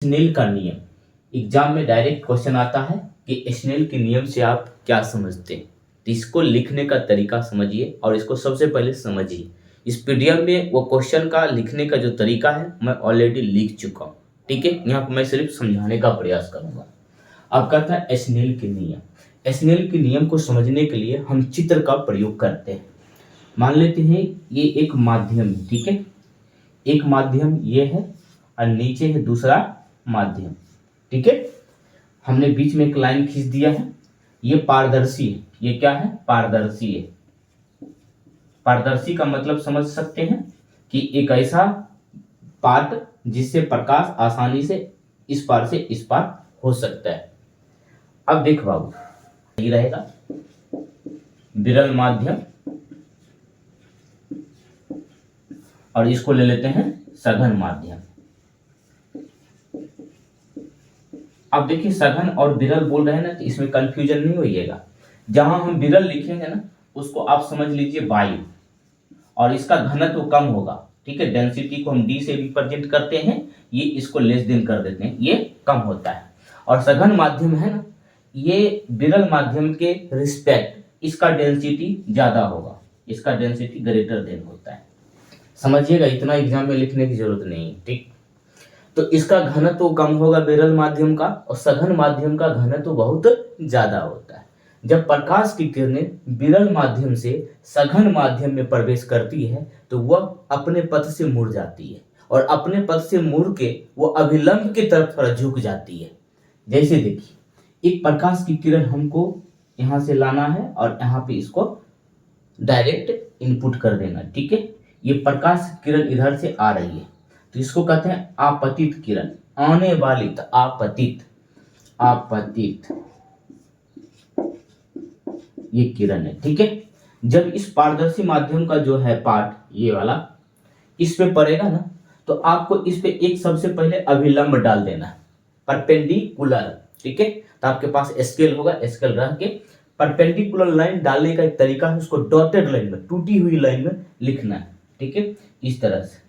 Snail का नियम exam में डायरेक्ट क्वेश्चन आता है कि स्नेल के नियम से आप क्या समझते हैं। तो इसको लिखने का तरीका समझिए और इसको सबसे पहले समझिए। इस पीडीएफ में वो क्वेश्चन का लिखने का जो तरीका है मैं ऑलरेडी लिख चुका हूँ। ठीक है, यहाँ पर मैं सिर्फ समझाने का प्रयास करूंगा। अब कहता है स्नेल के नियम। स्नेल के नियम को समझने के लिए हम चित्र का प्रयोग करते हैं। मान लेते हैं ये एक माध्यम है, ठीक है, एक माध्यम ये है और नीचे है दूसरा माध्यम, ठीक है। हमने बीच में एक लाइन खींच दिया है, ये पारदर्शी है। ये क्या है? पारदर्शी है। पारदर्शी का मतलब समझ सकते हैं कि एक ऐसा पार्ट जिससे प्रकाश आसानी से इस पार से इस पार हो सकता है। अब देख बाबू, ये रहेगा विरल माध्यम और इसको ले लेते हैं सघन माध्यम। अब देखिए सघन और विरल बोल रहे हैं ना, तो इसमें कंफ्यूजन नहीं होइएगा। जहां हम विरल लिखेंगे ना उसको आप समझ लीजिए वायु, और इसका घनत्व कम होगा, ठीक है। डेंसिटी को हम डी से रिप्रेजेंट करते हैं, ये इसको लेस देन कर देते हैं, ये कम होता है। और सघन माध्यम है ना, ये विरल माध्यम के रिस्पेक्ट इसका डेंसिटी ज्यादा होगा, इसका डेंसिटी ग्रेटर देन होता है। समझिएगा, इतना एग्जाम में लिखने की जरूरत नहीं है, ठीक। तो इसका घनत्व कम होगा विरल माध्यम का, और सघन माध्यम का घनत्व बहुत ज्यादा होता है। जब प्रकाश की किरणें विरल माध्यम से सघन माध्यम में प्रवेश करती है तो वह अपने पथ से मुड़ जाती है, और अपने पथ से मुड़ के वो अभिलंब की तरफ थोड़ा झुक जाती है। जैसे देखिए, एक प्रकाश की किरण हमको यहां से लाना है और यहाँ पे इसको डायरेक्ट इनपुट कर देना, ठीक है। ये प्रकाश किरण इधर से आ रही है तो इसको कहते हैं आपतित किरण, आने वाली, तो आपतित, आपतित ये किरण है, ठीक है। जब इस पारदर्शी माध्यम का जो है पार्ट ये वाला इस पे पड़ेगा ना, तो आपको इस पे एक सबसे पहले अभिलंब डाल देना है, परपेंडिकुलर, ठीक है। तो आपके पास स्केल होगा, स्केल रख के परपेंडिकुलर लाइन डालने का एक तरीका है, उसको डॉटेड लाइन में, टूटी हुई लाइन में लिखना है, ठीक है। इस तरह से,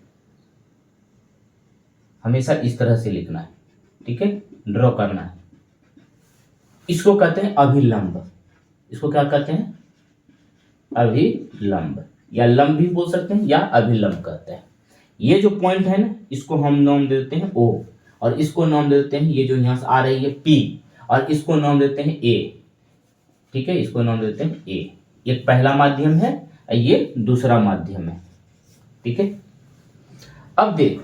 हमेशा इस तरह से लिखना है, ठीक है, ड्रॉ करना है। इसको कहते हैं अभिलंब। इसको क्या कहते हैं? अभिलंब, या लंब भी बोल सकते हैं या अभिलंब कहते हैं। ये जो पॉइंट है ना, इसको हम नाम देते हैं O, और इसको नाम देते हैं, ये जो यहां से आ रही है P, और इसको नाम देते हैं A, ठीक है। इसको नाम देते हैं A। ये पहला माध्यम है, ये दूसरा माध्यम है, ठीक है। अब देख,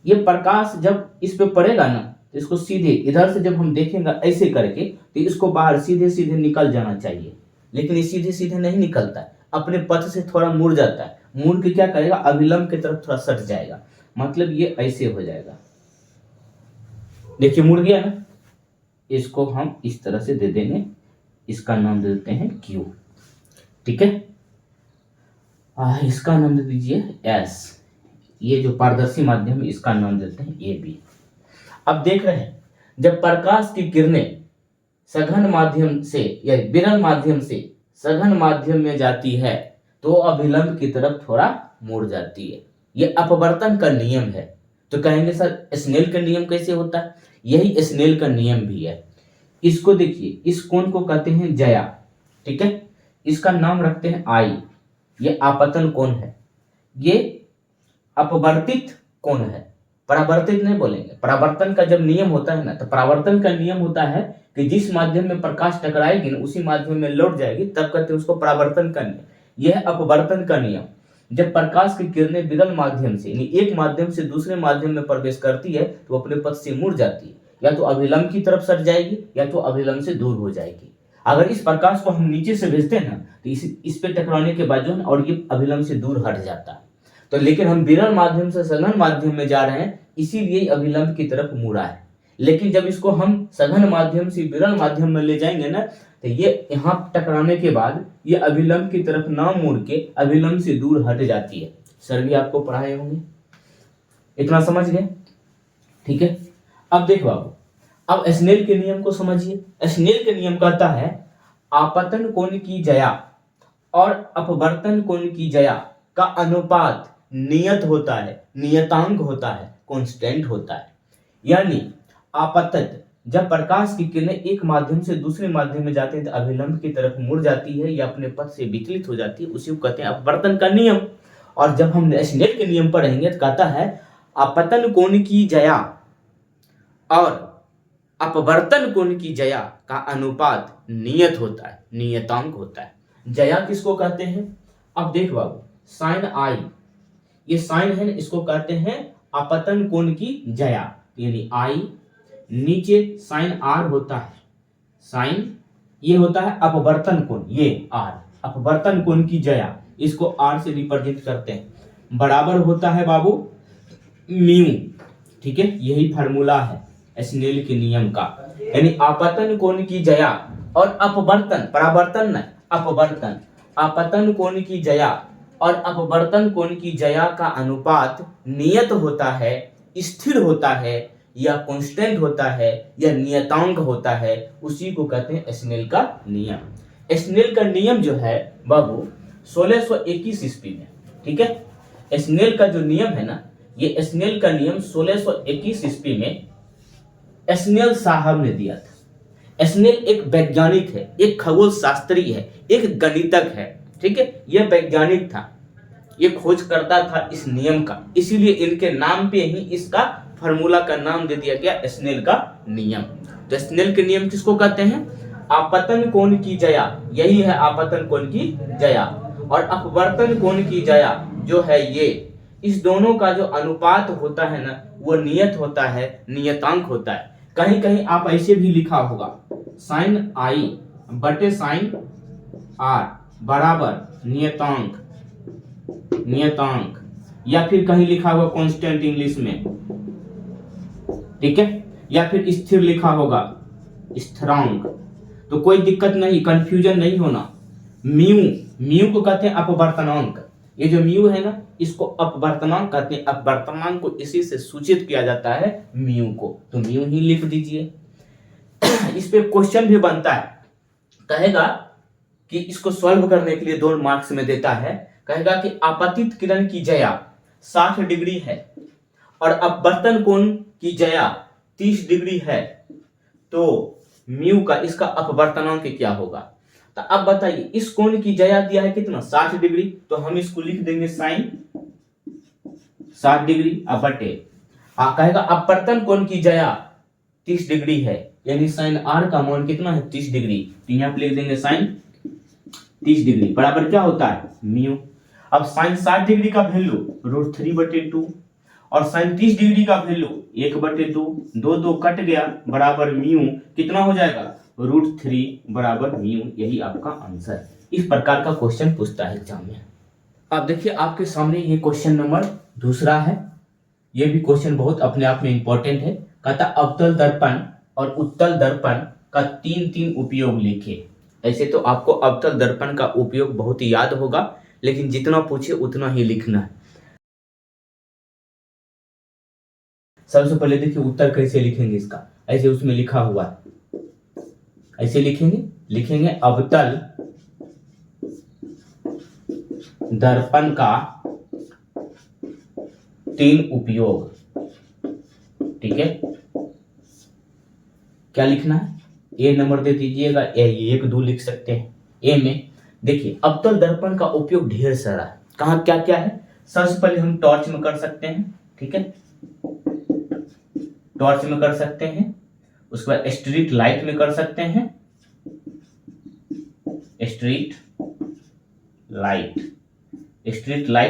ये प्रकाश जब इस पे पड़ेगा ना तो इसको सीधे इधर से जब हम देखेंगे ऐसे करके, तो इसको बाहर सीधे सीधे निकल जाना चाहिए, लेकिन ये सीधे सीधे नहीं निकलता है, अपने पथ से थोड़ा मुड़ जाता है। मुड़ के क्या करेगा? अभिलंब की तरफ थोड़ा सट जाएगा, मतलब ये ऐसे हो जाएगा। देखिए मुड़ गया ना, इसको हम इस तरह से दे देंगे, इसका नाम दे देते हैं Q, ठीक है। इसका नाम दे दीजिए S। ये जो पारदर्शी माध्यम है इसका नाम देते हैं AB। अब देख रहे हैं, जब प्रकाश की किरणें सघन माध्यम से या विरल माध्यम से सघन माध्यम में जाती है तो अभिलंब की तरफ थोड़ा मुड़ जाती है। ये अपवर्तन का नियम है। तो कहेंगे सर स्नेल का नियम कैसे होता है? यही स्नेल का नियम भी है। इसको देखिए, इस कोण को कहते हैं ज्या, ठीक है। इसका नाम रखते हैं I। ये आपतन कोण है, ये अपवर्तित कोण है, परावर्तित नहीं बोलेंगे। परावर्तन का जब नियम होता है ना, तो परावर्तन का नियम होता है कि जिस माध्यम में प्रकाश टकराएगी ना उसी माध्यम में लौट जाएगी, तब कहते हैं उसको परावर्तन का नियम। यह है अपवर्तन का नियम। जब प्रकाश की किरणें विरल माध्यम से यानी एक माध्यम से दूसरे माध्यम में प्रवेश करती है तो अपने पथ से मुड़ जाती है, या तो अभिलंब की तरफ सट जाएगी या तो अभिलंब से दूर हो जाएगी। अगर इस प्रकाश को हम नीचे से भेजते हैं ना तो इस पे टकराने के बाद जो है और ये अभिलंब से दूर हट जाता है। तो लेकिन हम विरल माध्यम से सघन माध्यम में जा रहे हैं, इसीलिए अभिलंब की तरफ मुड़ा है। लेकिन जब इसको हम सघन माध्यम से विरल माध्यम में ले जाएंगे ना, तो ये यहाँ टकराने के बाद ये अभिलंब की तरफ ना मुड़ के अभिलंब से दूर हट जाती है। सर भी आपको पढ़ाए होंगे, इतना समझ गए, ठीक है। अब देख बाबू, अब स्नेल के नियम को समझिए। स्नेल के नियम कहता है आपतन कोण की ज्या और अपवर्तन कोण की ज्या का अनुपात नियत होता है, नियतांक होता है, कांस्टेंट होता है। यानी आपतत, जब प्रकाश की किरणें एक माध्यम से दूसरे माध्यम में जाती हैं तो अभिलंब की तरफ मुड़ जाती है या अपने पथ से विचलित हो जाती है, उसी को कहते हैं अपवर्तन का नियम। और जब हम स्नेल के नियम पढ़ेंगे तो कहता है अपतन कोण की जया और अपवर्तन कोण की जया का अनुपात नियत होता है, नियतांक होता है। जया किसको कहते हैं? अब देख बाबू, साइन आई, ये साइन है, इसको कहते हैं अपतन कोण की जया, यानी आई, नीचे साइन आर होता है, साइन ये होता है अपवर्तन कोण, ये आर, अपवर्तन कोण की जया, इसको आर से रिप्रेजेंट करते हैं, बराबर होता है बाबू म्यू। ठीक है, यही फार्मूला है स्नेल के नियम का, यानी आपतन कोण की जया और अपवर्तन, परावर्तन नहीं, अपवर्तन, आपतन कोण की जया और अपवर्तन कोण की जया का अनुपात नियत होता है, स्थिर होता है, या कांस्टेंट होता है, या नियतांक होता है, उसी को कहते हैं स्नेल का नियम। स्नेल का नियम जो है बाबू 1621 ईस्वी में, ठीक है, स्नेल का जो नियम है ना, ये स्नेल का नियम 1621 ईस्वी में स्नेल साहब ने दिया था। स्नेल एक वैज्ञानिक है, एक खगोल शास्त्री है, एक गणितज्ञ है, ठीक है, यह वैज्ञानिक था, ये खोज करता था इस नियम का, इसीलिए इनके नाम पे ही इसका फार्मूला का नाम दे दिया गया स्नेल का नियम। तो स्नेल के नियम किसको कहते हैं? आपतन कोण की जया, यही है आपतन कोण की जया, और अपवर्तन कोण की जया जो है ये, इस दोनों का जो अनुपात होता है ना, वो नियत होता है, नियतांक होता है। कहीं कहीं आप ऐसे भी लिखा होगा साइन आई बटे साइन आर बराबर नियतांक, नियतांक, या फिर कहीं लिखा होगा कांस्टेंट इंग्लिश में, ठीक है, या फिर स्थिर लिखा होगा स्थिरांक, तो कोई दिक्कत नहीं, कंफ्यूजन नहीं होना। म्यू, म्यू को कहते हैं अपवर्तनांक, ये जो म्यू है ना, इसको अपवर्तनांक कहते हैं, अपवर्तनांक को इसी से सूचित किया जाता है म्यू को, तो म्यू ही लिख दीजिए। इस पे क्वेश्चन भी बनता है, कहेगा कि इसको सॉल्व करने के लिए 2 मार्क्स में देता है, कहेगा कि आपतित किरण की जया 60 डिग्री है और अपवर्तन कोण की जया 30 डिग्री है, तो म्यू का इसका अपवर्तनांक क्या होगा? तो अब बताइए, इस कोण की जया दिया है कितना? 60 डिग्री, तो हम इसको लिख देंगे साइन 60 डिग्री अब बटे, कहेगा अपवर्तन कोण की जया 30 डिग्री है, यानी साइन आर का मान कितना है? 30 डिग्री, तो यहाँ पे लिख देंगे साइन 30 डिग्री बराबर क्या होता है? म्यू। अब साइन 60 डिग्री का वैल्यू √3/2 और साइन 30 डिग्री का वैल्यू 1/2, 2 कट गया बराबर म्यू, कितना हो जाएगा? √3 बराबर म्यू, यही आपका आंसर है। इस प्रकार का क्वेश्चन पूछता है एग्जाम में। अब देखिए आपके सामने ये क्वेश्चन नंबर 2 है, ये भी क्वेश्चन बहुत अपने आप में इंपॉर्टेंट है। कहता अवतल दर्पण और उत्तल दर्पण का 3 उपयोग लिखे। ऐसे तो आपको अवतल दर्पण का उपयोग बहुत ही याद होगा, लेकिन जितना पूछे उतना ही लिखना है। सबसे पहले देखिए उत्तर कैसे लिखेंगे इसका, ऐसे उसमें लिखा हुआ है, ऐसे लिखेंगे अवतल दर्पण का 3 उपयोग, ठीक है। क्या लिखना है? ए नंबर दे दीजिएगा, 1 2 लिख सकते हैं। ए में देखिए अवतल दर्पण का उपयोग ढेर सारा है। कहाँ क्या क्या है? सबसे पहले हम टॉर्च में कर सकते हैं, ठीक है, टॉर्च में कर सकते हैं। उसके बाद स्ट्रीट लाइट में कर सकते हैं, स्ट्रीट लाइट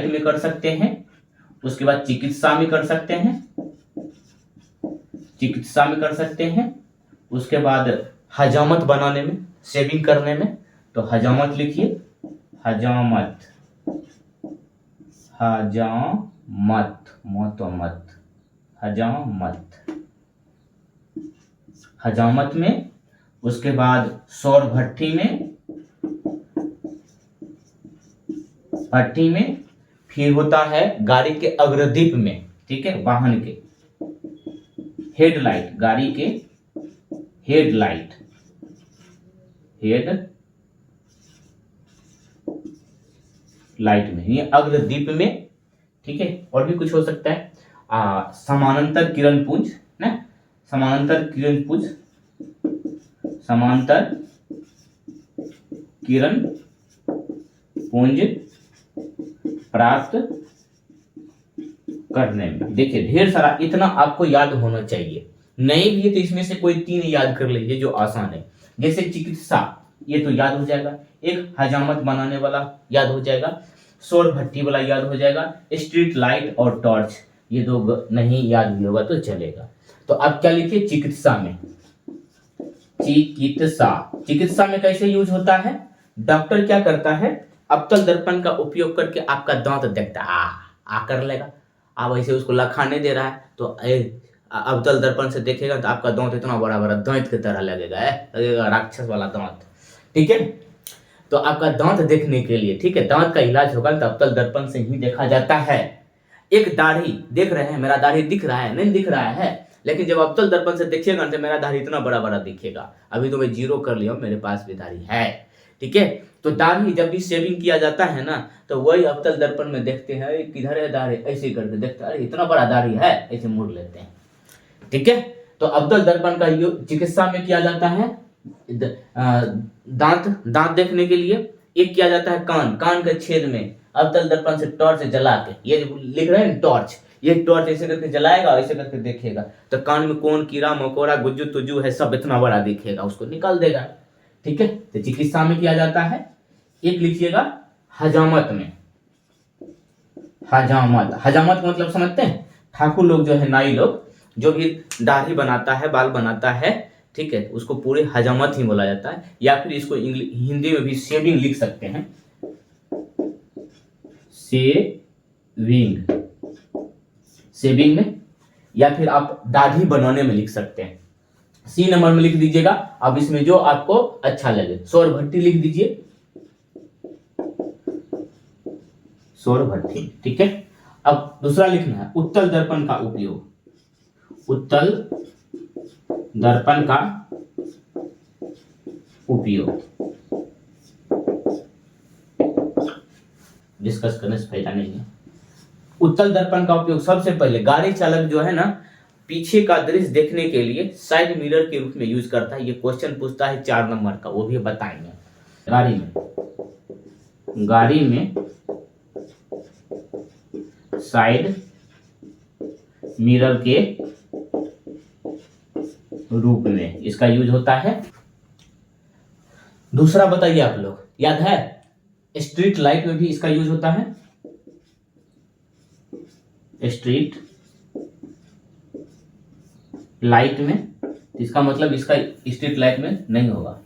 में कर सकते हैं। उसके बाद चिकित्सा में कर सकते हैं, उसके बाद हजामत बनाने में, शेविंग करने में, तो हजामत लिखिए, हजामत में। उसके बाद सौर भट्ठी में, फिर होता है गाड़ी के अग्रदीप में, ठीक है, वाहन के हेडलाइट, गाड़ी के हेडलाइट में, ये अग्रदीप में, ठीक है। और भी कुछ हो सकता है, समानांतर किरण पुंज ना, समानांतर किरणपुंज, समांतर किरण पुंज प्राप्त करने में। देखिए ढेर सारा, इतना आपको याद होना चाहिए। नहीं भी है तो इसमें से कोई 3 याद कर लीजिए जो आसान है। जैसे चिकित्सा, ये तो याद हो जाएगा। एक हजामत बनाने वाला याद हो जाएगा। सौर भट्टी वाला याद हो जाएगा। स्ट्रीट लाइट और टॉर्च, ये दो नहीं याद भी होगा तो चलेगा। तो आप क्या लिखिए, चिकित्सा में, चिकित्सा, चिकित्सा में कैसे यूज होता है? डॉक्टर क्या करता है, अवतल दर्पण का उपयोग करके आपका दांत देखता है, आ कर लेगा। आप ऐसे उसको लखाने दे रहा है तो अवतल दर्पण से देखेगा तो आपका दांत इतना बड़ा बड़ा दांत की तरह लगेगा, लगेगा राक्षस वाला दांत। ठीक है, तो आपका दांत देखने के लिए, ठीक है, दांत का इलाज होगा तो अवतल दर्पण से ही देखा जाता है। एक दाढ़ी देख रहे हैं, मेरा दाढ़ी दिख रहा है, नहीं दिख रहा है, लेकिन जब अवतल दर्पण से देखिएगा तो मेरा दाढ़ी इतना बड़ा बड़ा दिखेगा। अभी तो मैं 0 कर लिया हूं, मेरे पास भी दाढ़ी है। ठीक है, तो दाढ़ी जब भी शेविंग किया जाता है ना, तो वही अवतल दर्पण में देखते हैं किधर है दाढ़ी, ऐसे करके देखते हैं, अरे इतना बड़ा दाढ़ी है, ऐसे मुड़ लेते हैं। ठीक है, तो अवतल दर्पण का यूज चिकित्सा में किया जाता है दांत देखने के लिए। एक किया जाता है कान के छेद में अवतल दर्पण से टॉर्च जला के, ये लिख रहे हैं टॉर्च, ये टॉर्च ऐसे करके जलाएगा, ऐसे करके देखेगा तो कान में कौन कीड़ा मकोड़ा गुज्जू तुज्जू है सब इतना बड़ा दिखेगा, उसको निकाल देगा। ठीक है, तो चिकित्सा में किया जाता है। एक लिखिएगा हजामत में, हजामत मतलब समझते हैं, ठाकुर लोग जो है, नाई लोग जो भी दाढ़ी बनाता है, बाल बनाता है, ठीक है, उसको पूरे हजामत ही बोला जाता है। या फिर इसको हिंदी में भी शेविंग लिख सकते हैं, शेविंग में, या फिर आप दाढ़ी बनाने में लिख सकते हैं। C नंबर में लिख दीजिएगा, अब इसमें जो आपको अच्छा लगे। सौर भट्टी लिख दीजिए, सौर भट्टी। ठीक है, अब दूसरा लिखना है उत्तल दर्पण का उपयोग, उत्तल दर्पण का उपयोग। डिस्कस करने से फायदा नहीं है। उत्तल दर्पण का उपयोग सबसे पहले गाड़ी चालक जो है ना, पीछे का दृश्य देखने के लिए साइड मिरर के रूप में यूज करता है। ये क्वेश्चन पूछता है 4 नंबर का, वो भी बताएंगे। गाड़ी में साइड मिरर के रूप में इसका यूज होता है। दूसरा बताइए आप लोग, याद है? स्ट्रीट लाइट में भी इसका यूज होता है। स्ट्रीट लाइट में, इसका मतलब इसका स्ट्रीट लाइट में नहीं होगा,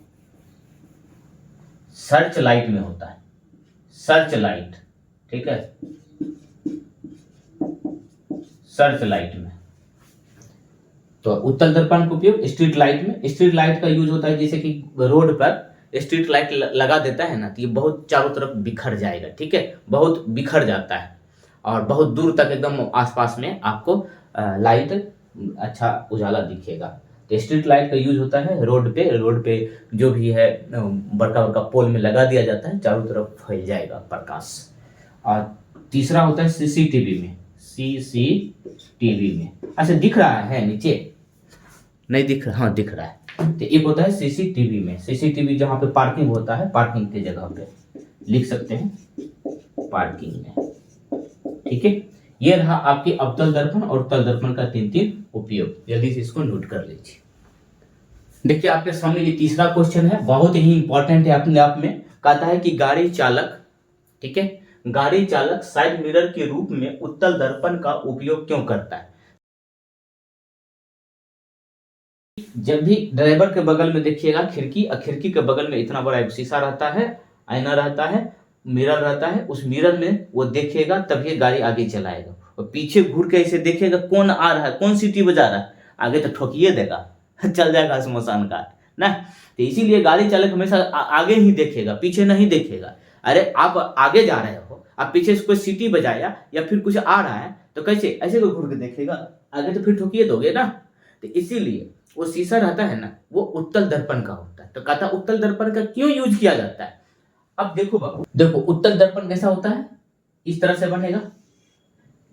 सर्च लाइट में होता है, सर्च लाइट। ठीक है, सर्च लाइट में। तो उत्तल दर्पण का उपयोग स्ट्रीट लाइट में। स्ट्रीट लाइट का यूज होता है जैसे कि रोड पर स्ट्रीट लाइट लगा देता है ना, तो ये बहुत चारों तरफ बिखर जाएगा। ठीक है, बहुत बिखर जाता है और बहुत दूर तक एकदम आसपास में आपको लाइट अच्छा उजाला दिखेगा। तो स्ट्रीट लाइट का यूज होता है रोड पे जो भी है बड़का बड़का पोल में लगा दिया जाता है, चारों तरफ फैल जाएगा प्रकाश। और तीसरा होता है सीसीटीवी में, सीसीटीवी में। अच्छा दिख रहा है नीचे? नहीं दिख रहा? हाँ दिख रहा है। तो एक होता है सीसीटीवी में, सीसीटीवी जहाँ पे पार्किंग होता है, पार्किंग की जगह पे लिख सकते हैं पार्किंग में। ठीक है, ये रहा आपके अवतल दर्पण और उत्तल दर्पण का 3 उपयोग। जल्दी से इसको नोट कर लीजिए। देखिए आपके सामने ये तीसरा क्वेश्चन है, बहुत ही इंपॉर्टेंट है अपने आप में। कहता है कि गाड़ी चालक, ठीक है, गाड़ी चालक साइड मिरर के रूप में उत्तल दर्पण का उपयोग क्यों करता है? जब भी ड्राइवर के बगल में देखिएगा खिड़की, और खिड़की के बगल में इतना बड़ा एक शीशा रहता है, आईना रहता है, मिरर रहता है, उस मिरर में वो देखेगा तभी गाड़ी आगे चलाएगा। और पीछे घूर के ऐसे देखेगा कौन आ रहा है, कौन सीटी बजा रहा है, आगे तो ठोकिए देगा, चल जाएगा स्मशान घाट ना। तो इसीलिए गाड़ी चालक हमेशा आगे ही देखेगा, पीछे नहीं देखेगा। अरे आप आगे जा रहे हो, आप पीछे से कोई सीटी बजाया या फिर कुछ आ रहा है तो कैसे ऐसे को घूर के देखेगा, आगे तो फिर ठोकिए दोगे ना। तो इसीलिए वो शीशा रहता है ना, वो उत्तल दर्पण का होता है। तो कहता उत्तल दर्पण का क्यों यूज किया जाता है? अब देखो बाबू, देखो उत्तल दर्पण कैसा होता है, इस तरह से बनेगा,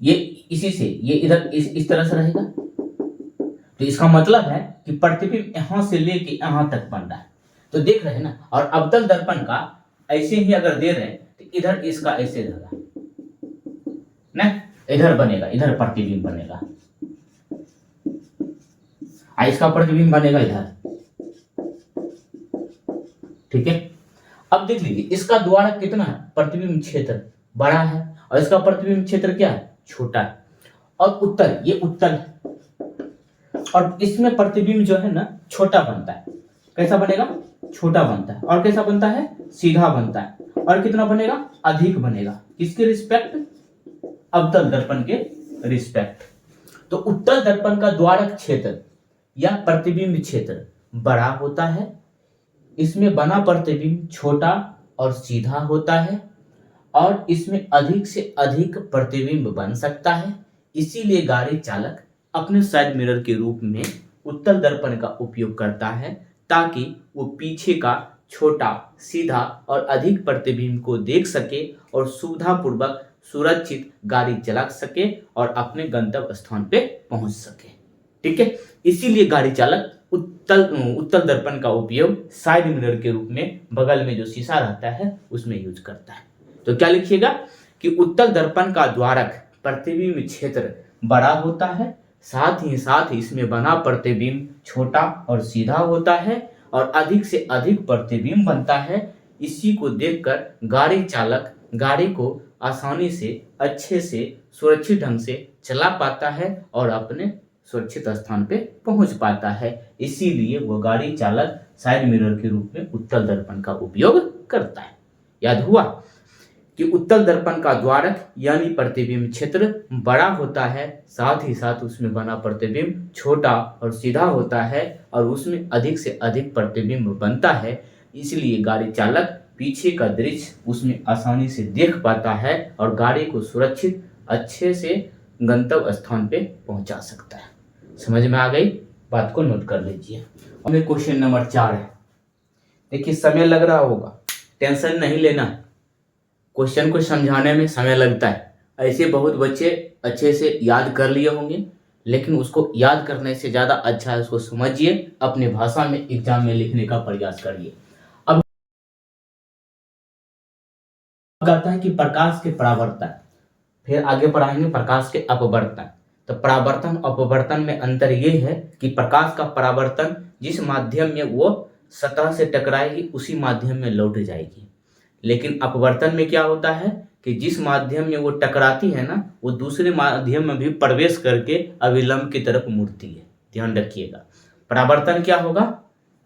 ये इसी से ये इधर इस तरह से रहेगा। तो इसका मतलब है कि प्रतिबिंब यहां से लेके यहां तक बन रहा है। तो देख रहे हैं ना। और अवतल दर्पण का ऐसे ही अगर दे रहे हैं तो इधर इसका ऐसे रहेगा ना, इधर बनेगा, इधर प्रतिबिंब बनेगा, इसका प्रतिबिंब बनेगा इधर। ठीक है। अब देख लीजिए इसका द्वारक कितना है, प्रतिबिंब क्षेत्र बड़ा है और इसका प्रतिबिंब क्षेत्र क्या है, छोटा है। और उत्तल, ये उत्तल है और इसमें प्रतिबिंब जो है ना छोटा बनता है। कैसा बनेगा, छोटा बनता है। और कैसा बनता है, सीधा बनता है। और कितना बनेगा, अधिक बनेगा। किसके रिस्पेक्ट, अवतल दर्पण के रिस्पेक्ट। तो उत्तल दर्पण का द्वारक क्षेत्र या प्रतिबिंब क्षेत्र बड़ा होता है, इसमें बना प्रतिबिंब छोटा और सीधा होता है और इसमें अधिक से अधिक प्रतिबिंब बन सकता है। इसीलिए गाड़ी चालक अपने साइड मिरर के रूप में उत्तल दर्पण का उपयोग करता है ताकि वो पीछे का छोटा, सीधा और अधिक प्रतिबिंब को देख सके और सुविधापूर्वक सुरक्षित गाड़ी चला सके और अपने गंतव्य स्थान पे पहुंच सके। ठीक है। इसीलिए गाड़ी चालक उत्तल दर्पण का उपयोग साइड मिरर के रूप में बगल में जो शीशा रहता है उसमें यूज करता है। तो क्या लिखिएगा कि उत्तल दर्पण का द्वारक प्रतिबिंब क्षेत्र बड़ा होता है, साथ ही इसमें बना प्रतिबिंब छोटा और सीधा होता है और अधिक से अधिक प्रतिबिंब बनता है। इसी को देखकर गाड़ी चालक गाड़ी को आसानी से, अच्छे से, सुरक्षित ढंग से चला पाता है और अपने सुरक्षित स्थान पे पहुंच पाता है। इसीलिए वो गाड़ी चालक साइड मिरर के रूप में उत्तल दर्पण का उपयोग करता है। याद हुआ कि उत्तल दर्पण का द्वारक यानी प्रतिबिंब क्षेत्र बड़ा होता है, साथ ही साथ उसमें बना प्रतिबिंब छोटा और सीधा होता है और उसमें अधिक से अधिक प्रतिबिंब बनता है। इसलिए गाड़ी चालक पीछे का दृश्य उसमें आसानी से देख पाता है और गाड़ी को सुरक्षित अच्छे से गंतव्य स्थान पे पहुंचा सकता है। समझ में आ गई बात को नोट कर लीजिए। और क्वेश्चन नंबर 4 है। देखिए समय लग रहा होगा, टेंशन नहीं लेना। क्वेश्चन को समझाने में समय लगता है। ऐसे बहुत बच्चे अच्छे से याद कर लिए होंगे, लेकिन उसको याद करने से ज्यादा अच्छा है उसको समझिए, अपने भाषा में एग्जाम में लिखने का प्रयास करिए। अब कहता है कि प्रकाश के परावर्तन, फिर आगे पढ़ाएंगे प्रकाश के अपवर्तन। तो परावर्तन अपवर्तन में अंतर ये है कि प्रकाश का परावर्तन जिस माध्यम में वो सतह से टकराएगी उसी माध्यम में लौट जाएगी, लेकिन अपवर्तन में क्या होता है कि जिस माध्यम में वो टकराती है ना, वो दूसरे माध्यम में भी प्रवेश करके अविलंब की तरफ मुड़ती है। ध्यान रखिएगा। परावर्तन क्या होगा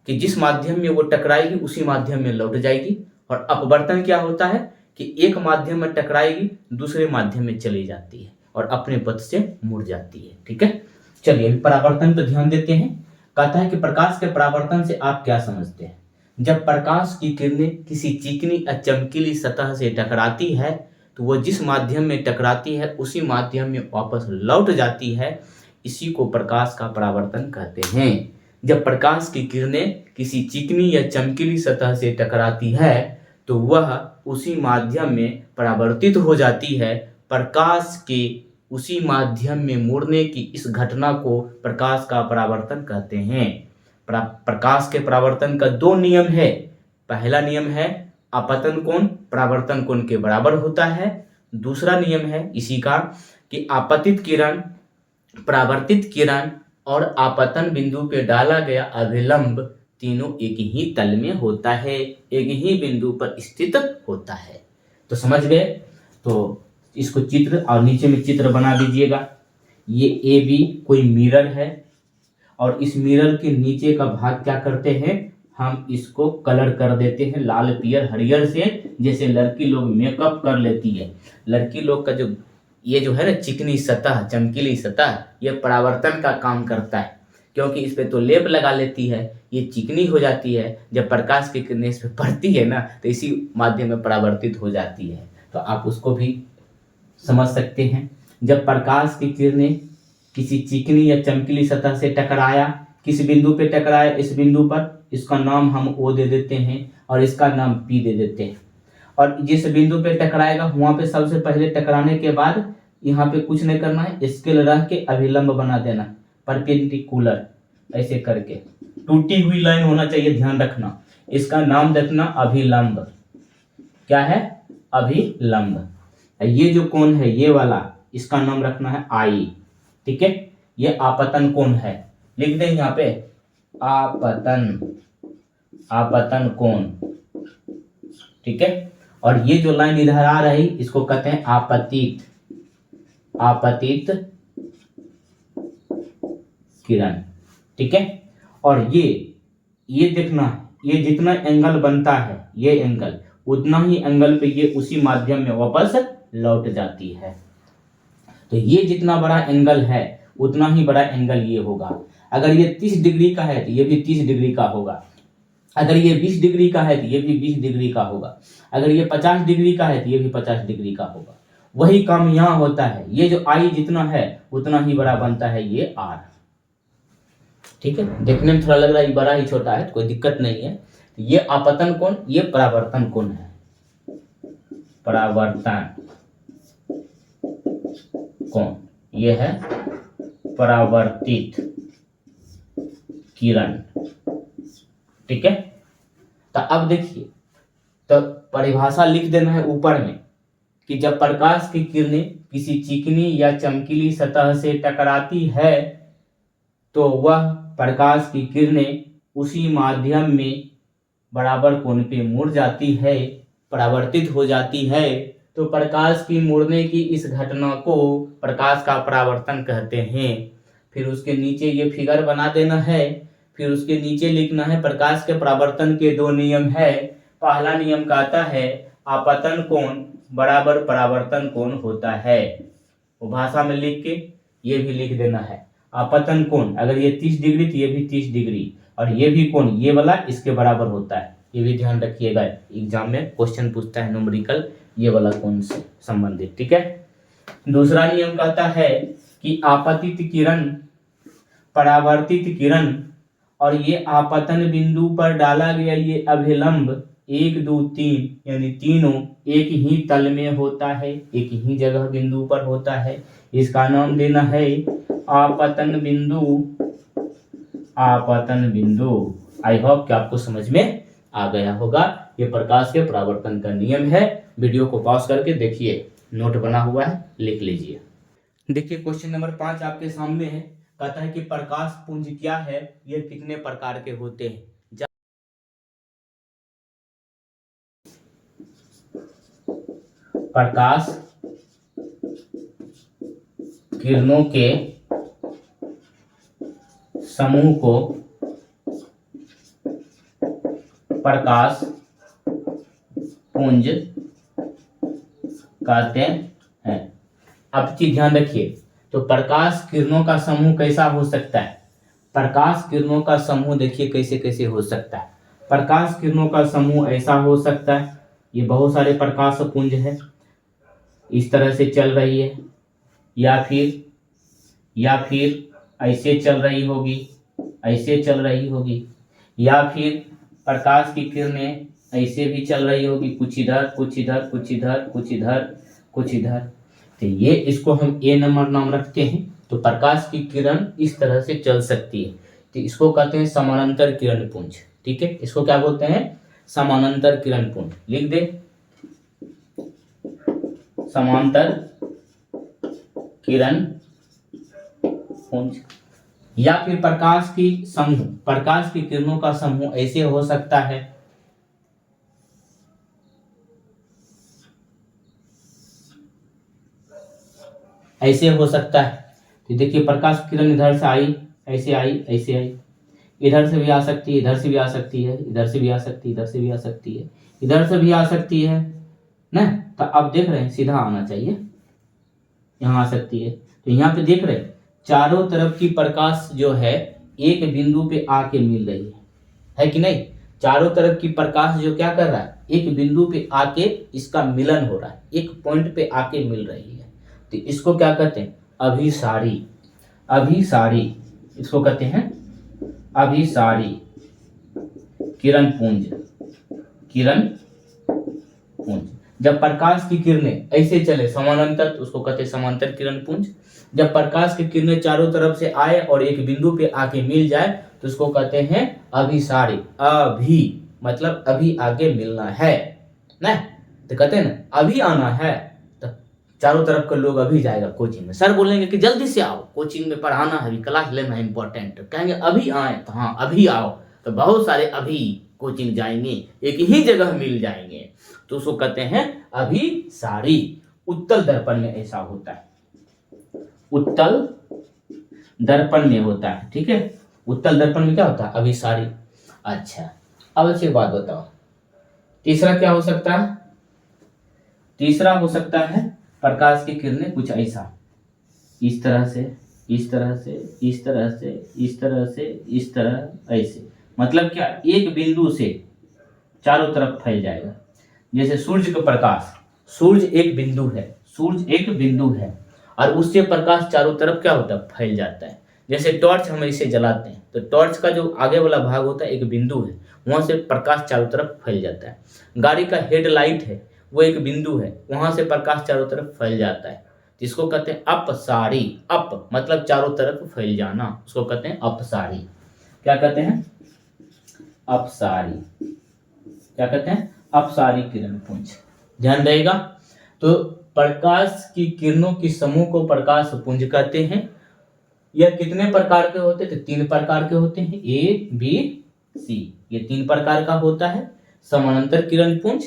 कि जिस माध्यम में वो टकराएगी उसी माध्यम में लौट जाएगी, और अपवर्तन क्या होता है कि एक माध्यम में टकराएगी दूसरे माध्यम में चली जाती है और अपने पथ से मुड़ जाती है। ठीक है। चलिए अभी परावर्तन पर ध्यान देते हैं। कहता है कि प्रकाश के परावर्तन से आप क्या समझते हैं। जब प्रकाश की किरणें किसी चिकनी या चमकीली सतह से टकराती है तो वो जिस माध्यम में टकराती है उसी माध्यम में वापस लौट जाती है। इसी को प्रकाश का परावर्तन कहते हैं। जब प्रकाश की किरणें किसी चिकनी या चमकीली सतह से टकराती है तो वह उसी माध्यम में परावर्तित हो जाती है। प्रकाश के उसी माध्यम में मुड़ने की इस घटना को प्रकाश का परावर्तन कहते हैं। प्रकाश के परावर्तन का 2 नियम है। पहला नियम है आपतन कोण परावर्तन कोण के बराबर होता है। दूसरा नियम है इसी का कि आपतित किरण, परावर्तित किरण और आपतन बिंदु पे डाला गया अभिलंब तीनों एक ही तल में होता है, एक ही बिंदु पर स्थित होता है। तो समझ गए। तो इसको चित्र और नीचे में चित्र बना दीजिएगा। ये ए बी कोई मिरर है और इस मिरर के नीचे का भाग क्या करते हैं, हम इसको कलर कर देते हैं लाल पियर हरियर से, जैसे लड़की लोग मेकअप कर लेती है। लड़की लोग का जो ये जो है ना चिकनी सतह, चमकीली सतह, ये परावर्तन का काम करता है, क्योंकि इस पे तो लेप लगा लेती है, ये चिकनी हो जाती है। जब प्रकाश की किरणें इस पे पड़ती है ना तो इसी माध्यम में परावर्तित हो जाती है। तो आप उसको भी समझ सकते हैं। जब प्रकाश की किरणें किसी चिकनी या चमकीली सतह से टकराया, किस बिंदु पे टकराया, इस बिंदु पर, इसका नाम हम ओ दे देते हैं और इसका नाम पी दे देते हैं। और जिस बिंदु पे टकराएगा वहां पे सबसे पहले टकराने के बाद यहाँ पे कुछ नहीं करना है, स्केल रख के अभिलंब बना देना। परपेंडिकुलर ऐसे करके टूटी हुई लाइन होना चाहिए, ध्यान रखना। इसका नाम देखना अभिलंब। क्या है? अभिलंब। ये जो कोण है ये वाला, इसका नाम रखना है आई। ठीक है, ये आपतन कोण है, लिख दें यहाँ पे आपतन कोण। ठीक है, और ये जो लाइन इधर आ रही इसको कहते हैं आपतित किरण। ठीक है, और ये देखना, ये जितना एंगल बनता है ये एंगल, उतना ही एंगल पे ये उसी माध्यम में वापस लौट जाती है। तो ये जितना बड़ा एंगल है उतना ही बड़ा एंगल ये होगा। अगर ये 30 डिग्री का है तो ये भी 30 डिग्री का होगा। अगर ये 20 डिग्री का है तो ये भी 20 डिग्री का होगा। अगर ये 50 डिग्री का है तो ये भी 50 डिग्री का होगा। वही काम यहाँ होता है, ये जो आई जितना है उतना ही बड़ा बनता है ये आर। ठीक है, देखने में थोड़ा लग रहा है बड़ा ही छोटा है, तो कोई दिक्कत नहीं है। ये आपतन कोण, ये परावर्तन कोण है। परावर्तन कोण, ये है परावर्तित किरण। ठीक है, तो अब देखिए, तो परिभाषा लिख देना है ऊपर में कि जब प्रकाश की किरणें किसी चिकनी या चमकीली सतह से टकराती है तो वह प्रकाश की किरणें उसी माध्यम में बराबर कोण पे मुड़ जाती है, परावर्तित हो जाती है। तो प्रकाश की मुड़ने की इस घटना को प्रकाश का परावर्तन कहते हैं। फिर उसके नीचे ये फिगर बना देना है। फिर उसके नीचे लिखना है प्रकाश के परावर्तन के 2 नियम है। पहला नियम कहता है आपतन कोण बराबर परावर्तन कोण होता है। वो भाषा में लिख के ये भी लिख देना है। आपतन कोण अगर ये 30 डिग्री तो ये भी 30 डिग्री, और ये भी कोण ये वाला इसके बराबर होता है। ये भी ध्यान रखिएगा, एग्जाम में क्वेश्चन पूछता है न्यूमेरिकल ये वाला कोण से संबंधित। ठीक है, दूसरा नियम कहता है कि आपतित किरण, परावर्तित किरण और ये आपतन बिंदु पर डाला गया ये अभिलंब 1 2 3 यानी तीनों एक ही तल में होता है, एक ही जगह बिंदु पर होता है। इसका नाम देना है आपतन बिंदु। आपतन बिंदु। आई होप कि आपको समझ में आ गया होगा। ये प्रकाश के परावर्तन का नियम है। वीडियो को पॉज करके देखिए, नोट बना हुआ है, लिख लीजिए। देखिए क्वेश्चन नंबर 5 आपके सामने है। कहता है कि प्रकाश पुंज क्या है, ये कितने प्रकार के होते हैं। प्रकाश किरणों के समूह को प्रकाश पुंज कहते हैं। अब चीज ध्यान रखिए, तो प्रकाश किरणों का समूह कैसा हो सकता है? प्रकाश किरणों का समूह देखिए कैसे कैसे हो सकता है। प्रकाश किरणों का समूह ऐसा हो सकता है, ये बहुत सारे प्रकाश पुंज है, इस तरह से चल रही है, या फिर ऐसे चल रही होगी, ऐसे चल रही होगी, या फिर प्रकाश की किरणें ऐसे भी चल रही होगी, कुछ इधर कुछ इधर कुछ इधर कुछ इधर कुछ इधर। तो ये इसको हम ए नंबर नाम रखते हैं। तो प्रकाश की किरण इस तरह से चल सकती है, तो इसको कहते हैं समानांतर किरण पुंज। ठीक है, इसको क्या बोलते हैं? समानांतर किरण पुंज। लिख दे समांतर किरण पुंज। या फिर प्रकाश की किरणों का समूह ऐसे हो सकता है, ऐसे हो सकता है। तो देखिए प्रकाश किरण इधर से आई, ऐसे आई, ऐसे आई, इधर से भी आ सकती है, इधर से भी आ सकती है, इधर से भी आ सकती है, इधर से भी आ सकती है, इधर से भी आ सकती है ना। तो अब देख रहे हैं सीधा आना चाहिए, यहाँ आ सकती है। तो यहाँ पे देख रहे हैं चारों तरफ की प्रकाश जो है एक बिंदु पे आके मिल रही है कि नहीं? चारों तरफ की प्रकाश जो क्या कर रहा है, एक बिंदु पे आके इसका मिलन हो रहा है, एक पॉइंट पे आके मिल रही है। तो इसको क्या कहते हैं? अभिसारी। अभिसारी इसको कहते हैं अभिसारी किरण पुंज। किरण पुंज। जब प्रकाश की किरणें ऐसे चले समानांतर तो उसको कहते हैं समांतर किरण पुंज। जब प्रकाश की किरणें चारों तरफ से आए और एक बिंदु पे आके मिल जाए तो उसको कहते हैं अभिसारी। अभी मतलब अभी आगे मिलना है ना, तो कहते हैं ना अभी आना है, तो चारों तरफ के लोग अभी जाएगा कोचिंग में। सर बोलेंगे कि जल्दी से आओ, कोचिंग में पढ़ाना है, क्लास लेना है इंपॉर्टेंट, कहेंगे अभी आए तो हाँ अभी आओ, तो बहुत सारे अभी कोचिंग जाएंगे, एक ही जगह मिल जाएंगे, तो उसको कहते हैं अभिसारी। उत्तल दर्पण में ऐसा होता है, उत्तल दर्पण में होता है, ठीक है। उत्तल दर्पण में क्या होता है, अभिसारी। अच्छा, अब अच्छी बात बताओ, तीसरा क्या हो सकता है? तीसरा हो सकता है प्रकाश की किरणें कुछ ऐसा, इस तरह से, इस तरह से, इस तरह से, इस तरह से, इस तरह, ऐसे। मतलब क्या, एक बिंदु से चारों तरफ फैल जाएगा। जैसे सूर्य का प्रकाश, सूर्य एक बिंदु है, सूर्य एक बिंदु है और उससे प्रकाश चारों तरफ क्या होता है, फैल जाता है। जैसे टॉर्च हम इसे जलाते हैं तो टॉर्च का जो आगे वाला भाग होता है एक बिंदु है, वहां से प्रकाश चारों तरफ फैल जाता है। गाड़ी का हेडलाइट है वो एक बिंदु है, वहां से प्रकाश चारों तरफ फैल जाता है, जिसको कहते हैं अपसारी। अप मतलब चारों तरफ फैल जाना, उसको कहते हैं अपसारी। क्या कहते हैं, अपसारी। क्या कहते हैं, अपसारी किरण पुंज। ध्यान रहेगा। तो प्रकाश की किरणों के समूह को प्रकाश पुंज कहते हैं। यह कितने प्रकार के होते हैं, तो 3 प्रकार के होते हैं, ए बी सी, ये 3 प्रकार का होता है। समानांतर किरण पुंज,